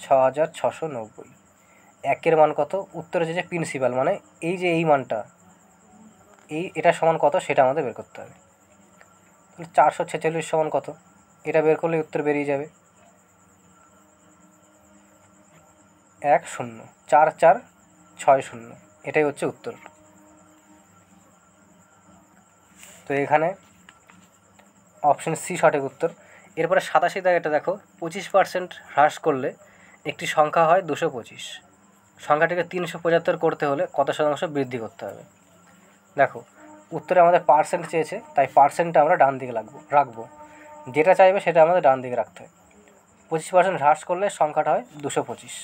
6690। একের মান কত, উত্তরে যে প্রিন্সিপাল মানে এই যে এই মানটা, এটা সমান কত সেটা আমাদের বের করতে হবে। তাহলে 446 সমান কত, এটা বের করলে উত্তর বেরিয়ে যাবে 104460। এটাই হচ্ছে উত্তর। তো এখানে অপশন সি সঠিক উত্তর। এরপরে 87 দাগেরটা দেখো, 25% হ্রাস করলে একটি সংখ্যা হয় 225। সংখ্যাটিকে 375 করতে হলে কত শতাংশ বৃদ্ধি করতে হবে। দেখো, উত্তরে আমাদের পার্সেন্ট চেয়েছে, তাই পার্সেন্টটা আমরা ডান দিকে রাখবো। যেটা চাইবে সেটা আমাদের ডান দিকে রাখতে হয়। 25% হ্রাস করলে সংখ্যাটা হয় 225।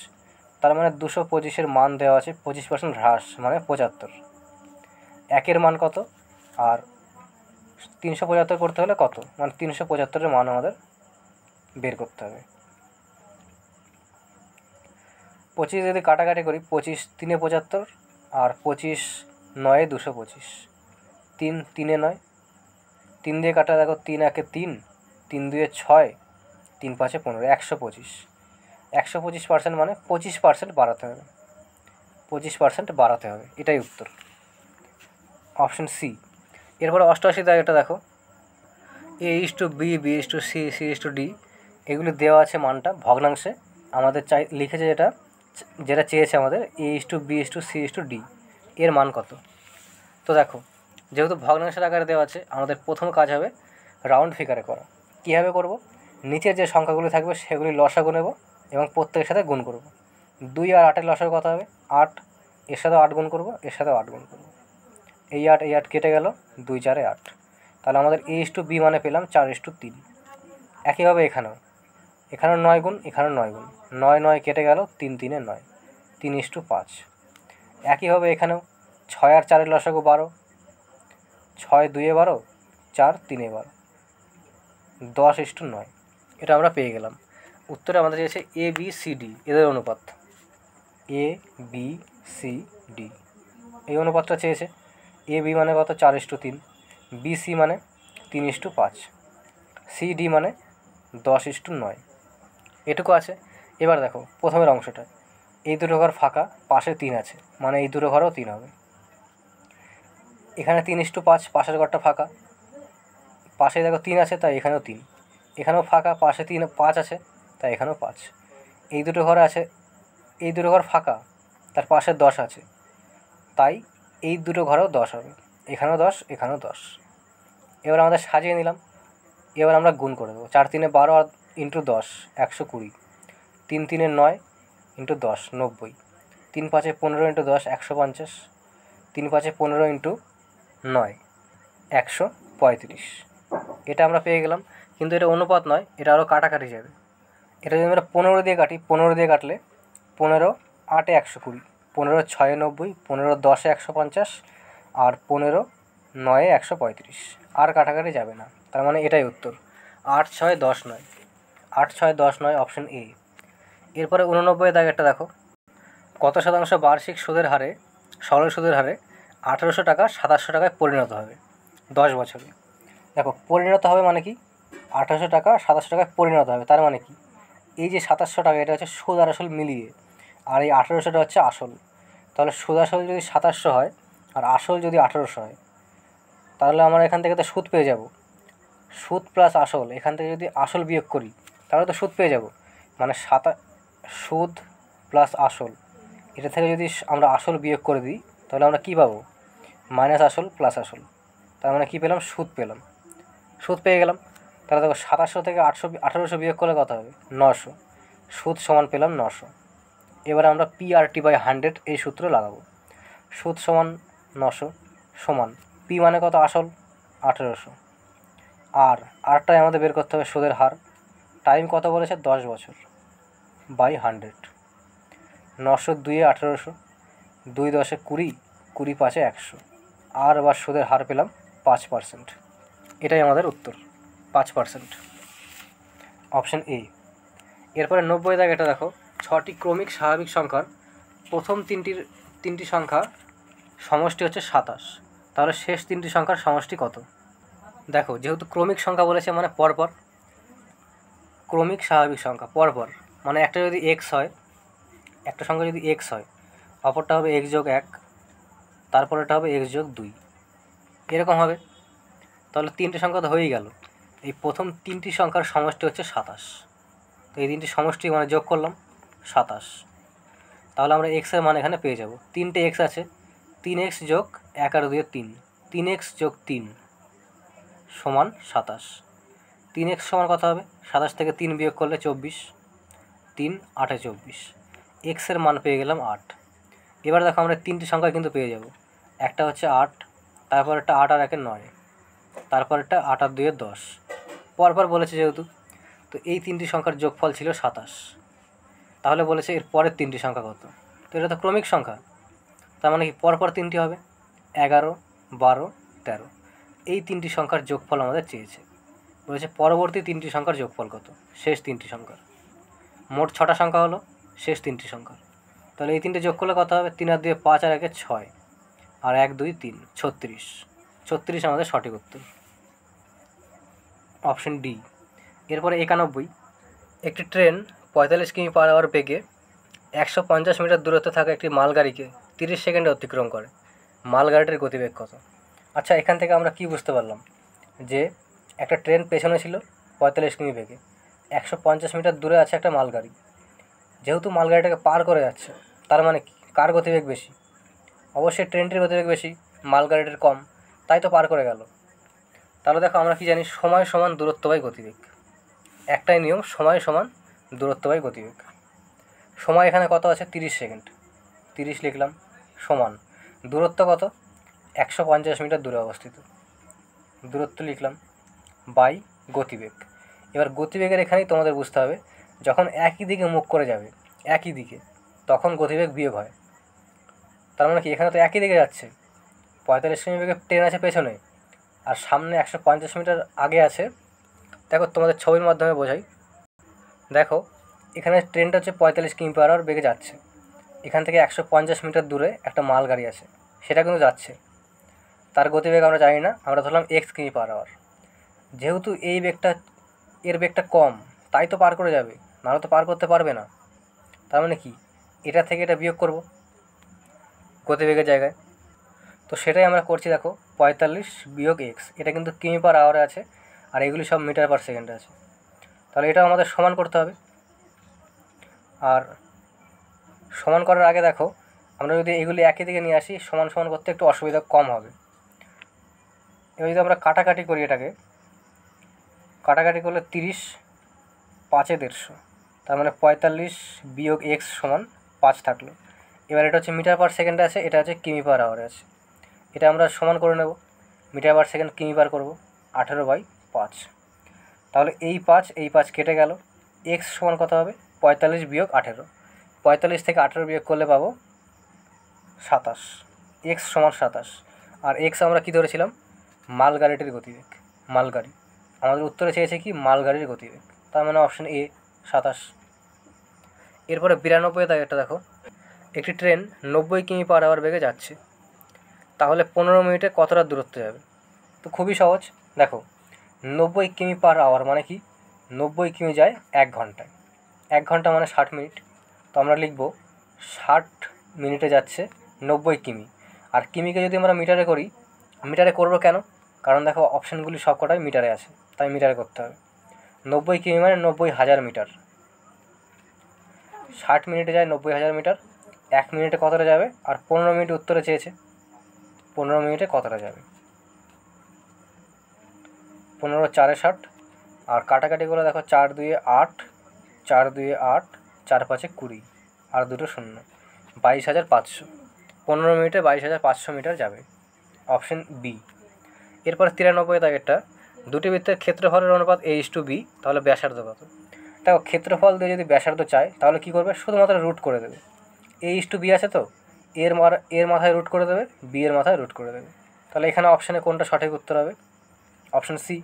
তার মানে 225-এর মান দেওয়া আছে, 25% হ্রাস মানে 75। একের মান কত, আর 375 করতে হলে কত, মানে 375-এর মান আমাদের বের করতে হবে। 25 যদি কাটাকাটি করি, 25 3 75, আর 25 9 225, 3 3 9, 3 দিয়ে কাটা দেখো, 3 1 3, 3 2 6, 3 5 15, 125। 125% মানে 25% বাড়াতে হবে, 25% বাড়াতে হবে, এটাই উত্তর, অপশন সি। এরপরে 88 দাগেরটা দেখো, A/B, B/C, C/D এগুলি দেওয়া আছে মানটা ভগ্নাংশে। আমাদের লিখেছে যেটা চেয়েছে আমাদের A/B, C/D এর মান কত। তো দেখো, যেহেতু ভগ্নাংশের আকারে দেওয়া আছে, আমাদের প্রথম কাজ হবে রাউন্ড ফিগারে করা। কীভাবে করব, নিচের যে সংখ্যাগুলি থাকবে সেগুলি লসাগু নেব এবং প্রত্যেকের সাথে গুণ করব। 2 আর 8-এর লসাগু কত হবে, 8, এর সাথেও 8 গুণ করব, এর সাথেও 8 গুণ করব। এই 8 কেটে গেল, 2 4 8। তাহলে আমাদের A/B মানে পেলাম 4/3। একইভাবে এখানেও 9 গুণ, এখানেও 9 গুণ, 9 9 কেটে গেল, 3 3 9, 3/5। একইভাবে এখানেও 6 আর 4-এর লসাগু 12, 6 2 12, 4 3 12, 10/9। এটা আমরা পেয়ে গেলাম। উত্তরে আমাদের চেয়েছে ABCD এদের অনুপাত, ABCD এই অনুপাতটা চেয়েছে। AB মানে কত, 4/3, BC মানে 3/5, CD মানে 10/9। এটুকু আছে। এবার দেখো প্রথমের অংশটা, এই দুটো ঘর ফাঁকা, পাশে 3 আছে, মানে এই দুটো ঘরেও 3 হবে। এখানে 3/5, পাশের ঘরটা ফাঁকা, পাশে দেখো 3 আছে তাই এখানেও 3, এখানেও ফাঁকা, পাশে 5 আছে তাই এখানেও 5। এই দুটো ঘর আছে, এই দুটো ঘর ফাঁকা, তার পাশে 10 আছে, তাই এই দুটো ঘরেও 10 হবে, এখানেও 10, এখানেও 10। এবার আমাদের সাজিয়ে নিলাম। এবার আমরা গুণ করে দেবো। 4 3 12 আর ইন্টু 10 120, 3 3 9 ইন্টু 10 90, 3 5 15 ইন্টু 10 150, 3 5 15 ইন্টু 9 135। এটা আমরা পেয়ে গেলাম। কিন্তু এটা অনুপাত নয়, এটা আরও কাটাকাটি যাবে। এটা যদি আমরা 15 দিয়ে কাটি, 15 দিয়ে কাটলে 15 8 120, 15 6 90, 15 10 150, আর 15 9 135। আর কাটাকাটি যাবে না, তার মানে এটাই উত্তর, 8 6 10 9, 8 6 10 9 অপশন এ। এরপরে 89 দাগেরটা দেখো, কত শতাংশ বার্ষিক সুদের হারে, সরল সুদের হারে 1800 টাকা 2700 টাকায় পরিণত হবে 10 বছরে। দেখো, পরিণত হবে মানে কি, 1800 টাকা 2700 টাকায় পরিণত হবে, তার মানে কি, এই যে 2700 টাকা এটা হচ্ছে সুদ আর আসল মিলিয়ে, আর এই 1800টা হচ্ছে আসল। তাহলে সুদ আসল যদি 2700 হয় আর আসল যদি 1800 হয়, তাহলে আমরা এখান থেকে তো সুদ পেয়ে যাব সুদ প্লাস আসল, এখান থেকে যদি আসল বিয়োগ করি তাহলে তো সুদ পেয়ে যাব, মানে সুদ প্লাস আসল, এটা থেকে যদি আমরা আসল বিয়োগ করে দিই তাহলে আমরা কী পাবো, মাইনাস আসল প্লাস আসল, তার মানে কী পেলাম, সুদ পেলাম, সুদ পেয়ে গেলাম। তাহলে দেখো 2700 থেকে 1800 বিয়োগ করলে কত হবে, 900, সুদ সমান পেলাম 900। এবার আমরা PRT/100 এই সূত্র লাগাবো। সুদ সমান 900 সমান পি মানে কত, আসল 1800, আর আরটাই আমাদের বের করতে হবে সুদের হার। টাইম কত বলেছে, 10 বছর বাই 100। 900 2 1800, 2 10 20, 20 5 100, আর আবার সুদের হার পেলাম 5%। এটাই আমাদের উত্তর, 5%, অপশন এ। এরপরে 90 দাগ, এটা দেখো 6টি ক্রমিক স্বাভাবিক সংখ্যার প্রথম তিনটি সংখ্যা সমষ্টি হচ্ছে 27, তাহলে শেষ তিনটি সংখ্যার সমষ্টি কত। দেখো যেহেতু ক্রমিক সংখ্যা বলেছে মানে পরপর, ক্রমিক স্বাভাবিক সংখ্যা পরপর, মানে একটা যদি এক্স হয়, একটা সংখ্যা যদি এক্স হয়, অপরটা হবে x+1, তারপরেটা হবে x+2, এরকম হবে। তাহলে তিনটে সংখ্যা তো হয়েই গেল। এই প্রথম তিনটি সংখ্যার সমষ্টি হচ্ছে 27, তো এই তিনটি সমষ্টি মানে যোগ করলাম 27, তাহলে আমরা এক্সের মান এখানে পেয়ে যাব। তিনটে এক্স আছে, 3x যোগ 1 আর 2 3, 3x যোগ 3 সমান 27। 3x সমান কত হবে, 27 থেকে 3 বিয়োগ করলে 24, 3 8 24, এক্সের মান পেয়ে গেলাম 8। এবার দেখো আমরা তিনটি সংখ্যা কিন্তু পেয়ে যাব, একটা হচ্ছে 8, তারপর একটা 8 আর 1 9, তারপর একটা 8 আর 2 10, পরপর বলেছে যেহেতু, তো এই তিনটি সংখ্যার যোগফল ছিল 27। তাহলে বলেছে এর পরের তিনটি সংখ্যা কত, তো এটা তো ক্রমিক সংখ্যা, তার মানে কি পরপর তিনটি হবে, 11 12 13, এই তিনটি সংখ্যার যোগফল আমাদের চেয়েছে। বলেছে পরবর্তী তিনটি সংখ্যার যোগফল কত, শেষ তিনটি সংখ্যার। মোট 6টা সংখ্যা হলো, শেষ তিনটি সংখ্যার, তাহলে এই তিনটে যোগ করলে কত হবে, 3 আর 2 5 আর 1 6, আর 1 2 3 36, 36 আমাদের সঠিক উত্তর, অপশন ডি। এরপরে 91, একটি ট্রেন 45 কিমি/আওয়ার বেগে 150 মিটার দূরত্বে থাকা একটি মালগাড়িকে 30 সেকেন্ডে অতিক্রম করে, মালগাড়িটির গতিবেগ কত। আচ্ছা, এখান থেকে আমরা কি বুঝতে পারলাম, যে একটা ট্রেন পেছনে ছিল 45 কিমি বেগে, 150 মিটার দূরে আছে একটা মালগাড়ি, যেহেতু মালগাড়িটাকে পার করে যাচ্ছে, তার মানে কি, কার গতিবেগ বেশি, অবশ্যই ট্রেনটির গতিবেগ বেশি, মালগাড়িটির কম, তাই তো পার করে গেল। তাহলে দেখো আমরা কি জানি, সময় সমান দূরত্ব বাই গতিবেগ, একটাই নিয়ম, সময় সমান দূরত্ব বাই গতিবেগ। সময় এখানে কত আছে, 30 সেকেন্ড, 30 লিখলাম, সমান দূরত্ব কত, 150 মিটার দূরে অবস্থিত, দূরত্ব লিখলাম, বাই গতিবেগ। এবার গতিবেগের এখানেই তোমাদের বুঝতে হবে, যখন একই দিকে মুখ করে যাবে, একই দিকে, তখন গতিবেগ বিয়োগ হয়। তার মানে কি, এখানে তো একই দিকে যাচ্ছে, 45 কিমি বেগে ট্রেন আছে পেছনে, আর সামনে 150 মিটার আগে আছে। দেখো তোমাদের ছবির মাধ্যমে বোঝাই, দেখো এখানে ট্রেনটা হচ্ছে 45 কিমি/আওয়ার বেগে যাচ্ছে, এখান থেকে 150 মিটার দূরে একটা মালগাড়ি আছে, সেটা কিন্তু যাচ্ছে, তার গতিবেগ আমরা জানি না, আমরা ধরলাম x কিমি/আওয়ার। যেহেতু এর বেগটা কম, তাই তো পার করে যাবে, নাহলে তো পার করতে পারবে না। তার মানে কি, এটা থেকে এটা বিয়োগ করব গতিবেগের জায়গায়, তো সেটাই আমরা করছি। দেখো 45 বিয়োগ x, এটা কিন্তু কিমি/আওয়ারে আছে, আর এগুলি সব মিটার/সেকেন্ডে আছে, তাহলে এটা আমাদের সমান করতে হবে। আর সমান করার আগে দেখো, আমরা যদি এগুলি একই দিকে নিয়ে আসি, সমান সমান করতে একটু অসুবিধা কম হবে। এবার যদি আমরা কাটাকাটি করি, এটাকে কাটাকাটি করলে 30 5 150, তার মানে 45 বিয়োগ x সমান 5 থাকলো। এবার এটা হচ্ছে মিটার/সেকেন্ডে আছে, এটা হচ্ছে কিমি/আওয়ারে আছে, এটা আমরা সমান করে নেব, মিটার/সেকেন্ড কিমি/আর করব, 18/5। তাহলে এই 5 কেটে গেল, x সমান কত হবে, 45 বিয়োগ 18, 45 থেকে 18 বিয়োগ করলে পাবো 27, x সমান 27। আর x আমরা কী ধরেছিলাম, মালগাড়িটির গতিবেগ, মালগাড়ি, আমাদের উত্তরে চেয়েছে কি, মালগাড়ির গতিবেগ, তার মানে অপশন এ 27। এরপরে 92 দাগ, একটা দেখো, একটি ট্রেন 90 কিমি/আওয়ার বেগে যাচ্ছে, তাহলে 15 মিনিটে কতটা দূরত্ব যাবে। তো খুবই সহজ, দেখো 90 কিমি/আওয়ার মানে কি, 90 কিমি যায় 1 ঘন্টায়, 1 ঘন্টা মানে 60 মিনিট, তো আমরা লিখব 60 মিনিটে যাচ্ছে 90 কিমি। আর কিমিকে যদি আমরা মিটারে করি, মিটারে করব কেন, কারণ দেখো অপশানগুলি সব কটাই মিটারে আছে, তাই মিটারে করতে হবে। 90 কিমি মানে 90,000 মিটার। 60 মিনিটে যায় 90,000 মিটার, 1 মিনিটে কতটা যাবে, আর 15 মিনিট উত্তরে চেয়েছে, 15 মিনিটে কতটা যাবে। 15 4 60, আর কাটাকাটিগুলো দেখো 4 2 8, 4 2 8, 4 5 20, আর দুটো শূন্য, 22,500। 15 মিনিটে 22,500 মিটার যাবে, অপশন বি। এরপর 93 দাগেরটা, দুটি বৃত্তের ক্ষেত্রফলের অনুপাত a/b, তাহলে ব্যাসার্ধ কত। দেখো ক্ষেত্রফল দিয়ে যদি ব্যাসার্ধ চায় তাহলে কী করবে, শুধুমাত্র রুট করে দেবে। a/b আছে তো, এর মাথায় রুট করে দেবে, বি এর মাথায় রুট করে দেবে। তাহলে এখানে অপশানে কোনটা সঠিক উত্তর হবে, অপশান সি।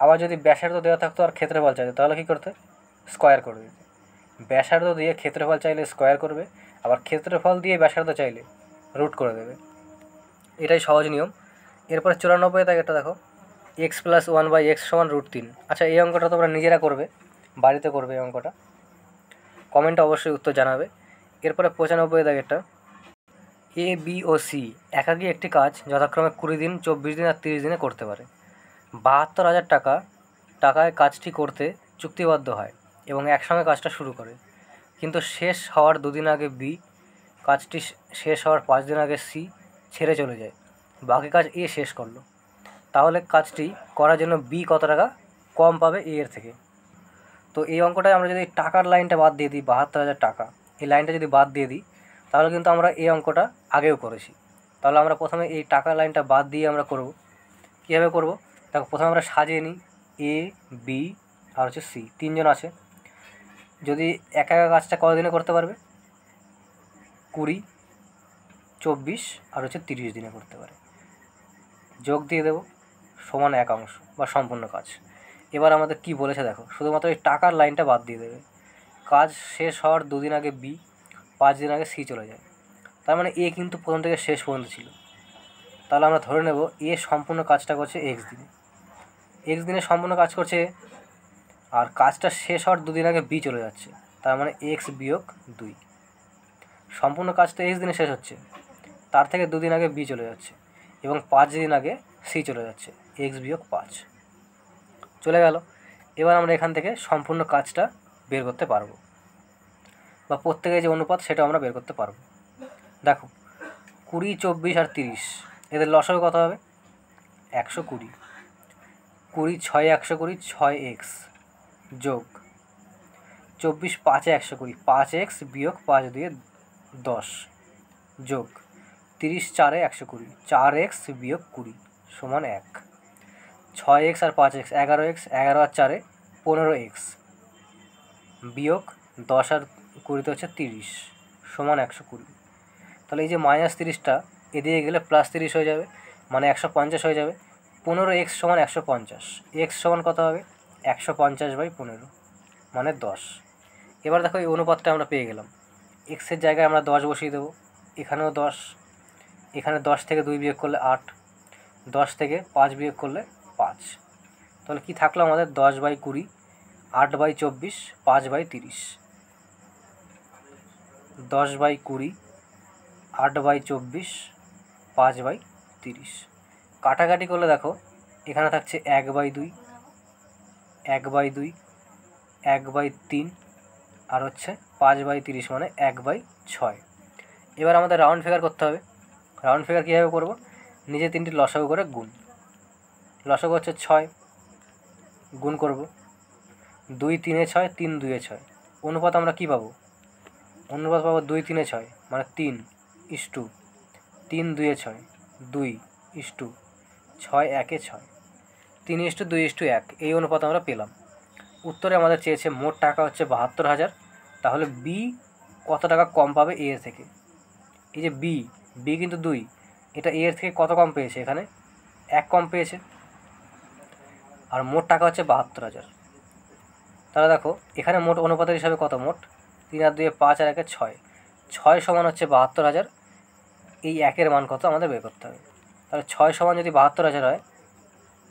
আবার যদি ব্যাসার্ধ দেওয়া থাকতো আর ক্ষেত্রফল চাইতো তাহলে কী করতে, স্কোয়ার করে দিতে। ব্যাসার্ধ দিয়ে ক্ষেত্রফল চাইলে স্কোয়ার করবে, আবার ক্ষেত্রফল দিয়ে ব্যাসার্ধ চাইলে রুট করে দেবে, এটাই সহজ নিয়ম। এরপরে 94 দাগেরটা দেখো, x + 1/x = √3। আচ্ছা, এই অঙ্কটা তোমরা নিজেরা করবে, বাড়িতে করবে এই অঙ্কটা, কমেন্টে অবশ্যই উত্তর জানাবে। এরপরে 95 দাগেরটা, এ বি ও সি একাকী একটি কাজ যথাক্রমে 20 দিন, 24 দিন আর 30 দিনে করতে পারে। 72,000 টাকায় কাজটি করতে চুক্তিবদ্ধ হয় এবং একসঙ্গে কাজটা শুরু করে, কিন্তু শেষ হওয়ার 2 দিন আগে বি, কাজটি শেষ হওয়ার 5 দিন আগে সি ছেড়ে চলে যায়, বাকি কাজ এ শেষ করলো। তাহলে কাজটি করার জন্য বি কত টাকা কম পাবে এ এর থেকে। তো এই অঙ্কটায় আমরা যদি টাকার লাইনটা বাদ দিয়ে দিই, 72,000 টাকা, এই লাইনটা যদি বাদ দিয়ে দিই তাহলে কিন্তু আমরা এই অঙ্কটা আগেও করেছি। তাহলে আমরা প্রথমে এই টাকার লাইনটা বাদ দিয়ে আমরা করব। কীভাবে করব, দেখো প্রথমে আমরা সাজিয়ে নিই, এ বি আর হচ্ছে সি, তিনজন আছে। যদি একা একা কাজটা কতদিনে করতে পারবে, 20, 24 আর হচ্ছে 30 দিনে করতে পারে। যোগ দিয়ে দেবো, সমান একাংশ বা সম্পূর্ণ কাজ। এবার আমাদের কি বলেছে দেখো, শুধুমাত্র এই টাকার লাইনটা বাদ দিয়ে দেবে। কাজ শেষ হওয়ার 2 দিন আগে বি, 5 দিন আগে সি চলে যায়, তার মানে এ কিন্তু প্রথম থেকে শেষ পর্যন্ত ছিল। তাহলে আমরা ধরে নেব এ সম্পূর্ণ কাজটা করছে এক্স দিনে সম্পূর্ণ কাজ করছে, আর কাজটা শেষ হওয়ার 2 দিন আগে বি চলে যাচ্ছে, তার মানে x - 2। সম্পূর্ণ কাজটা এক্স দিনে শেষ হচ্ছে, তার থেকে 2 দিন আগে বি চলে যাচ্ছে, এবং 5 দিন আগে সি চলে যাচ্ছে, x - 5 চলে গেল। এবার আমরা এখান থেকে সম্পূর্ণ কাজটা বের করতে পারবো, বা প্রত্যেকের যে অনুপাত সেটা আমরা বের করতে পারবো। দেখো 20, 24 আর 30, এদের লসাগু কত হবে, 120। 20 6 120, 6x যোগ 24 5 120, 5x - 5 দিয়ে 10 যোগ 30 4 120, 4x - 20 সমান 1। 6x আর 5x 11x, 11 আর 4 15x বিয়োগ 10 আর 20 হচ্ছে 30 সমান 120। তাহলে এই যে -30টা এদিকে গেলে +30 হয়ে যাবে, মানে 150 হয়ে যাবে। 15x সমান 150, x সমান কত হবে, 150/15 মানে 10। এবার দেখো এই অনুপাতটা আমরা পেয়ে গেলাম, এক্সের জায়গায় আমরা 10 বসিয়ে দেবো, এখানেও 10, এখানে 10 থেকে 2 বিয়োগ করলে 8, 10 থেকে 5 বিয়োগ করলে 5। তাহলে কি থাকলো আমাদের, 10/20, 8/24, 5/30। 10/20, 8/24, 5/30। কাটাকাটি করলে দেখো এখানে থাকছে 1/2, 1/2, 1/3 আর হচ্ছে 5/30 মানে 1/6। এবার আমাদের রাউন্ড ফিগার করতে হবে। রাউন্ড ফিগার কীভাবে করব, নিজে তিনটি লসাগু করে গুণ, লসাগু হচ্ছে 6, গুণ করব 2 3 6, 3 2 6। অনুপাত আমরা কী পাবো, অনুপাত পাবো 2 3 6 মানে 3:2, 3 2 6 2:6, 6 1 6, 3:2:1, এই অনুপাত আমরা পেলাম। উত্তরে আমাদের চেয়েছে মোট টাকা হচ্ছে 72,000, তাহলে বি কত টাকা কম পাবে এ এর থেকে। এই যে বি কিন্তু 2, এটা এ এর থেকে কত কম পেয়েছে, এখানে 1 কম পেয়েছে, আর মোট টাকা হচ্ছে 72,000। তাহলে দেখো এখানে মোট অনুপাতের হিসাবে কত, মোট 3 আর 2 5 আর 1 6, 6 সমান হচ্ছে 72,000। এই 1-এর মান কত আমাদের বের করতে হবে। তাহলে 6 সমান যদি 72,000 হয়,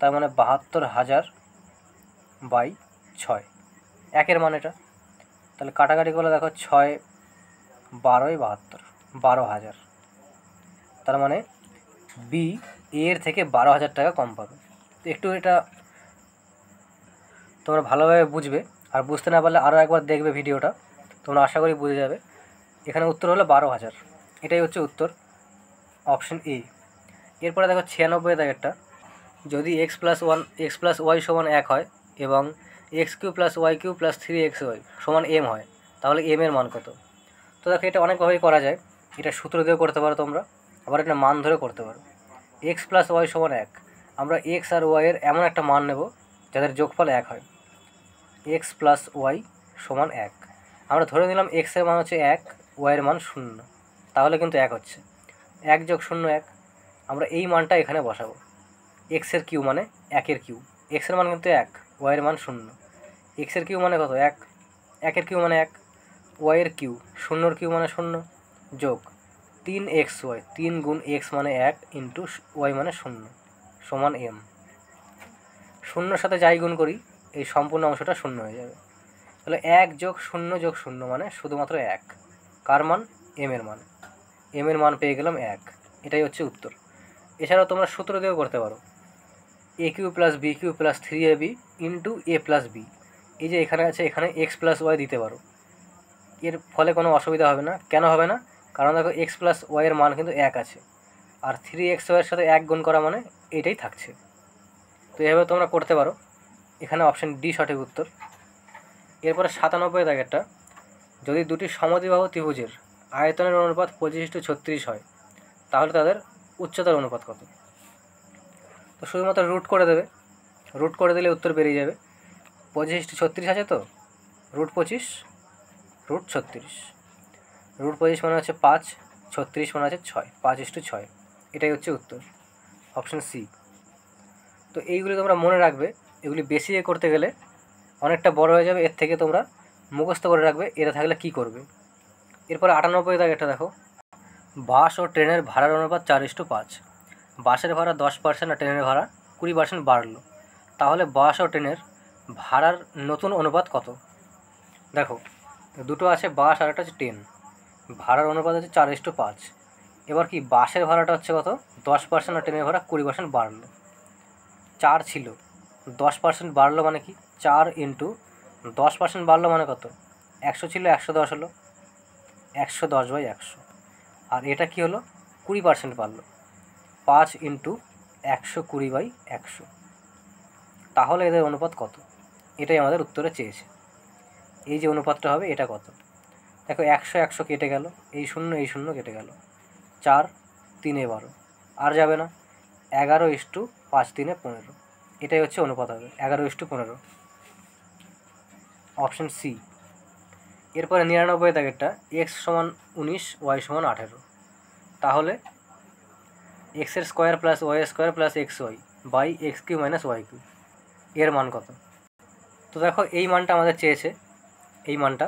তার মানে 72,000/6, 1-এর মান এটা। তাহলে কাটাকাটি করলে দেখো 6 12 72, 12,000। তার মানে বি এর থেকে 12,000 টাকা কম পাবে। তো একটু এটা তোমরা ভালোভাবে বুঝবে, আর বুঝতে না পারলে আরও একবার দেখবে ভিডিওটা, তোমরা আশা করি বুঝে যাবে। এখানে উত্তর হলো 12,000, এটাই হচ্ছে উত্তর, অপশন এ। এরপরে দেখো 96 দাগেরটা, যদি এক্স প্লাস ওয়াই সমান 1 হয় এবং x cube plus y cube plus 3xy সমান এম হয়, তাহলে এম এর মান কত? তো দেখো এটা অনেকভাবেই করা যায়, এটা সূত্র দিয়েও করতে পারো তোমরা, আবার এটা মান ধরে করতে পারো। এক্স প্লাস ওয়াই সমান 1, আমরা এক্স আর ওয়াইয়ের এমন একটা মান নেব যাদের যোগফল 1 হয়। এক্স প্লাস ওয়াই সমান 1, আমরা ধরে নিলাম এক্সের মান হচ্ছে 1, ওয়াইয়ের মান 0, তাহলে কিন্তু 1 হচ্ছে। 1 যোগ 0 1, আমরা এই মানটা এখানে বসাবো। এক্সের কিউ মানে 1-এর কিউ, এক্সের মান কিন্তু 1, ওয়াইয়ের মান 0, এক্সের কিউ মানে কত 1, 1-এর কিউ মানে 1, ওয়াইয়ের কিউ 0-এর কিউ মানে 0, যোগ 3xy, 3 গুণ এক্স মানে 1 ইন্টু ওয়াই মানে 0 সমান এম। 0-এর সাথে যাই গুণ করি এই সম্পূর্ণ অংশটা 0 হয়ে যাবে। তাহলে 1 যোগ 0 যোগ 0 মানে শুধুমাত্র 1, কার মান? এম এর মান। এম এর মান পেয়ে গেলাম 1, এটাই হচ্ছে উত্তর। এছাড়াও তোমরা সূত্র দিয়েও করতে পারো, A cube plus B cube plus 3ab into A plus B, এই যে এখানে আছে এখানে এক্স প্লাস ওয়াই দিতে পারো, এর ফলে কোনো অসুবিধা হবে না। কেন হবে না? কারণ দেখো এক্স প্লাস ওয়াইয়ের মান কিন্তু 1 আছে, আর 3xy-এর সাথে 1 গুণ করা মানে এটাই থাকছে। তো এভাবে তোমরা করতে পারো, এখানে অপশান ডি সঠিক উত্তর। এরপরে 97 দাগেরটা, যদি দুটি সমদ্বিবাহু ত্রিভুজের আয়তনের অনুপাত 25:36 হয়, তাহলে তাদের উচ্চতার অনুপাত কত? তো শুধুমাত্র রুট করে দেবে, রুট করে দিলে উত্তর বেরিয়ে যাবে। 25:36 আছে তো, রুট 25 রুট 36, রুট 25 মানে হচ্ছে 5, 36 মানে হচ্ছে 6, 5:6, এটাই হচ্ছে উত্তর, অপশান সি। তো এইগুলি তোমরা মনে রাখবে, এগুলি বেশি করতে গেলে অনেকটা বড় হয়ে যাবে, এর থেকে তোমরা মুখস্থ করে রাখবে এটা থাকলে কি করবে। এরপরে 98 দাগেরটা দেখো, বাস ও ট্রেনের ভাড়ার অনুপাত 4:5, বাসের ভাড়া 10% আর ট্রেনের ভাড়া 20% বাড়লো, তাহলে বাস ও ট্রেনের ভাড়ার নতুন অনুপাত কত? দেখো দুটো আছে বাস আর একটা হচ্ছে ট্রেন, ভাড়ার অনুপাত হচ্ছে 4:5, এবার কি বাসের ভাড়াটা হচ্ছে কত? 10% আর ট্রেনের ভাড়া 20% বাড়লো। 4 ছিল, 10% বাড়লো মানে কি 4 ইন্টু 10% বাড়লো মানে কত? 100 ছিল 110 হলো, 110/100, আর এটা কি হলো 20% বাড়লো, 5 ইন্টু 120/100, তাহলে এদের অনুপাত কত? এটাই আমাদের উত্তরে চেয়েছে, এই যে অনুপাতটা হবে এটা কত? দেখো 100 100 কেটে গেল, এই 0 কেটে গেল, 4 3 12, আর যাবে না, 11:5 3 15, এটাই হচ্ছে অনুপাত হবে 11:15, অপশন সি। এরপরে 99 দাগেরটা, এক্স সমান 19 ওয়াই সমান 18, তাহলে এক্সের square plus y square plus x y by x cube minus y cube, এর মান কত? তো দেখো এই মানটা আমাদের চেয়েছে, এই মানটা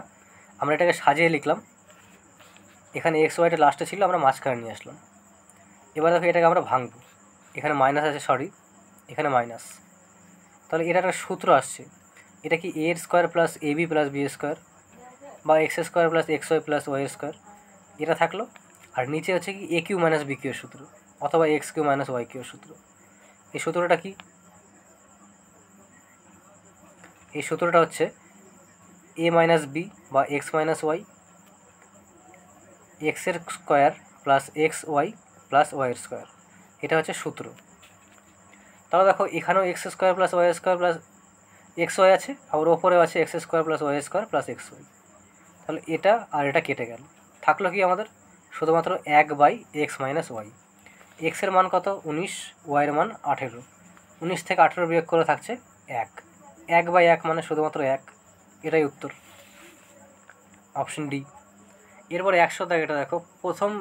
আমরা এটাকে সাজিয়ে লিখলাম, এখানে এক্স ওয়াইটা লাস্টে ছিল, আমরা মাঝখানে নিয়ে আসলাম। এবার দেখো এটাকে আমরা ভাঙবো, এখানে মাইনাস আছে, সরি এখানে মাইনাস, তাহলে এটা একটা সূত্র আসছে, এটা কি এর square plus a b plus b square বা x square plus x y plus y square, এটা থাকলো, আর নিচে হচ্ছে কি এ কিউ মাইনাস বি কিউর সূত্র অথবা এক্স কিউ মাইনাস ওয়াই কিউর সূত্র। এই সূত্রটা কি? এই সূত্রটা হচ্ছে এ মাইনাস বি বা এক্স মাইনাস ওয়াই, এক্সের square plus x y plus ওয়াইয়ের স্কোয়ার, এটা হচ্ছে সূত্র। তাহলে দেখো এখানেও x square plus y square plus x y আছে, আর ওপরেও আছে x square plus y square plus x y, তাহলে এটা আর এটা কেটে গেল, থাকলো কি আমাদের শুধুমাত্র 1/x মাইনাস ওয়াই। এক্সের মান কত? 19, ওয়াইয়ের মান 18, 19 থেকে 18 বিয়োগ করে থাকছে 1, 1/1 মানে শুধুমাত্র 1, এটাই উত্তর, অপশন ডি। এরপরে 100 দাগেটা দেখো, প্রথম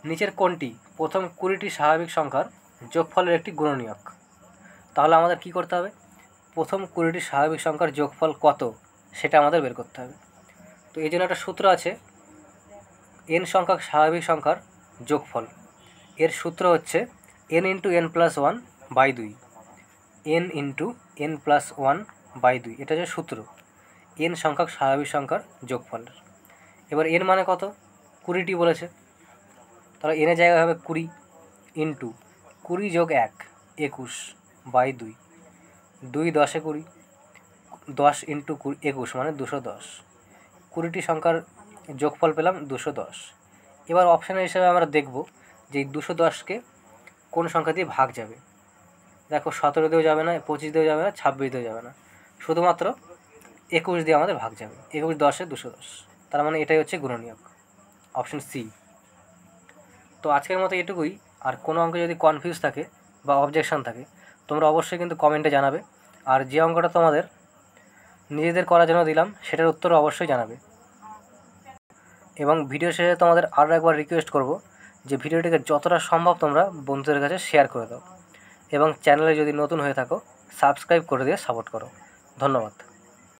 নিচের কোনটি প্রথম 20টি স্বাভাবিক সংখ্যার যোগফলের একটি গুণনীয়ক? তাহলে আমাদের কি করতে হবে? প্রথম 20টি স্বাভাবিক সংখ্যার যোগফল কত সেটা আমাদের বের করতে হবে। তো এই জন্য একটা সূত্র আছে, n সংখ্যক স্বাভাবিক সংখ্যার যোগফল, এর সূত্র হচ্ছে n into n plus 1/2, n into n plus 1/2, এটা হচ্ছে সূত্র n সংখ্যক স্বাভাবিক সংখ্যার যোগফলের। এবার n মানে কত? 20টি বলেছে, তাহলে n এর জায়গায় হবে 20 ইন্টু 20 যোগ 1 21 বাই 2, 2 10 20, 10 ইন্টু 21 মানে 210। 20টি সংখ্যার যোগফল পেলাম 210। এবার অপশানের হিসাবে আমরা দেখব যে এই 210কে কোন সংখ্যা দিয়ে ভাগ যাবে। দেখো 17 দিয়েও যাবে না, 25 দিয়েও যাবে না, 26 দিয়েও যাবে না, শুধুমাত্র 21 দিয়ে আমাদের ভাগ যাবে। 21 10 210, তার মানে এটাই হচ্ছে গুণনীয়ক, অপশন সি। তো আজকের মতো এটুকুই। আর কোনো অঙ্কে যদি কনফিউজ থাকে বা অবজেকশান থাকে তোমরা অবশ্যই কিন্তু কমেন্টে জানাবে। আর যে অঙ্কটা তোমাদের নিজেদের করার জন্য দিলাম সেটার উত্তর অবশ্যই জানাবে। এবং ভিডিও শেষে তোমাদের আরও একবার রিকোয়েস্ট করব যে ভিডিওটিকে যতটা সম্ভব তোমরা বন্ধুদের কাছে শেয়ার করে দাও এবং চ্যানেলে যদি নতুন হয়ে থাকো সাবস্ক্রাইব করে দিয়ে সাপোর্ট করো। ধন্যবাদ।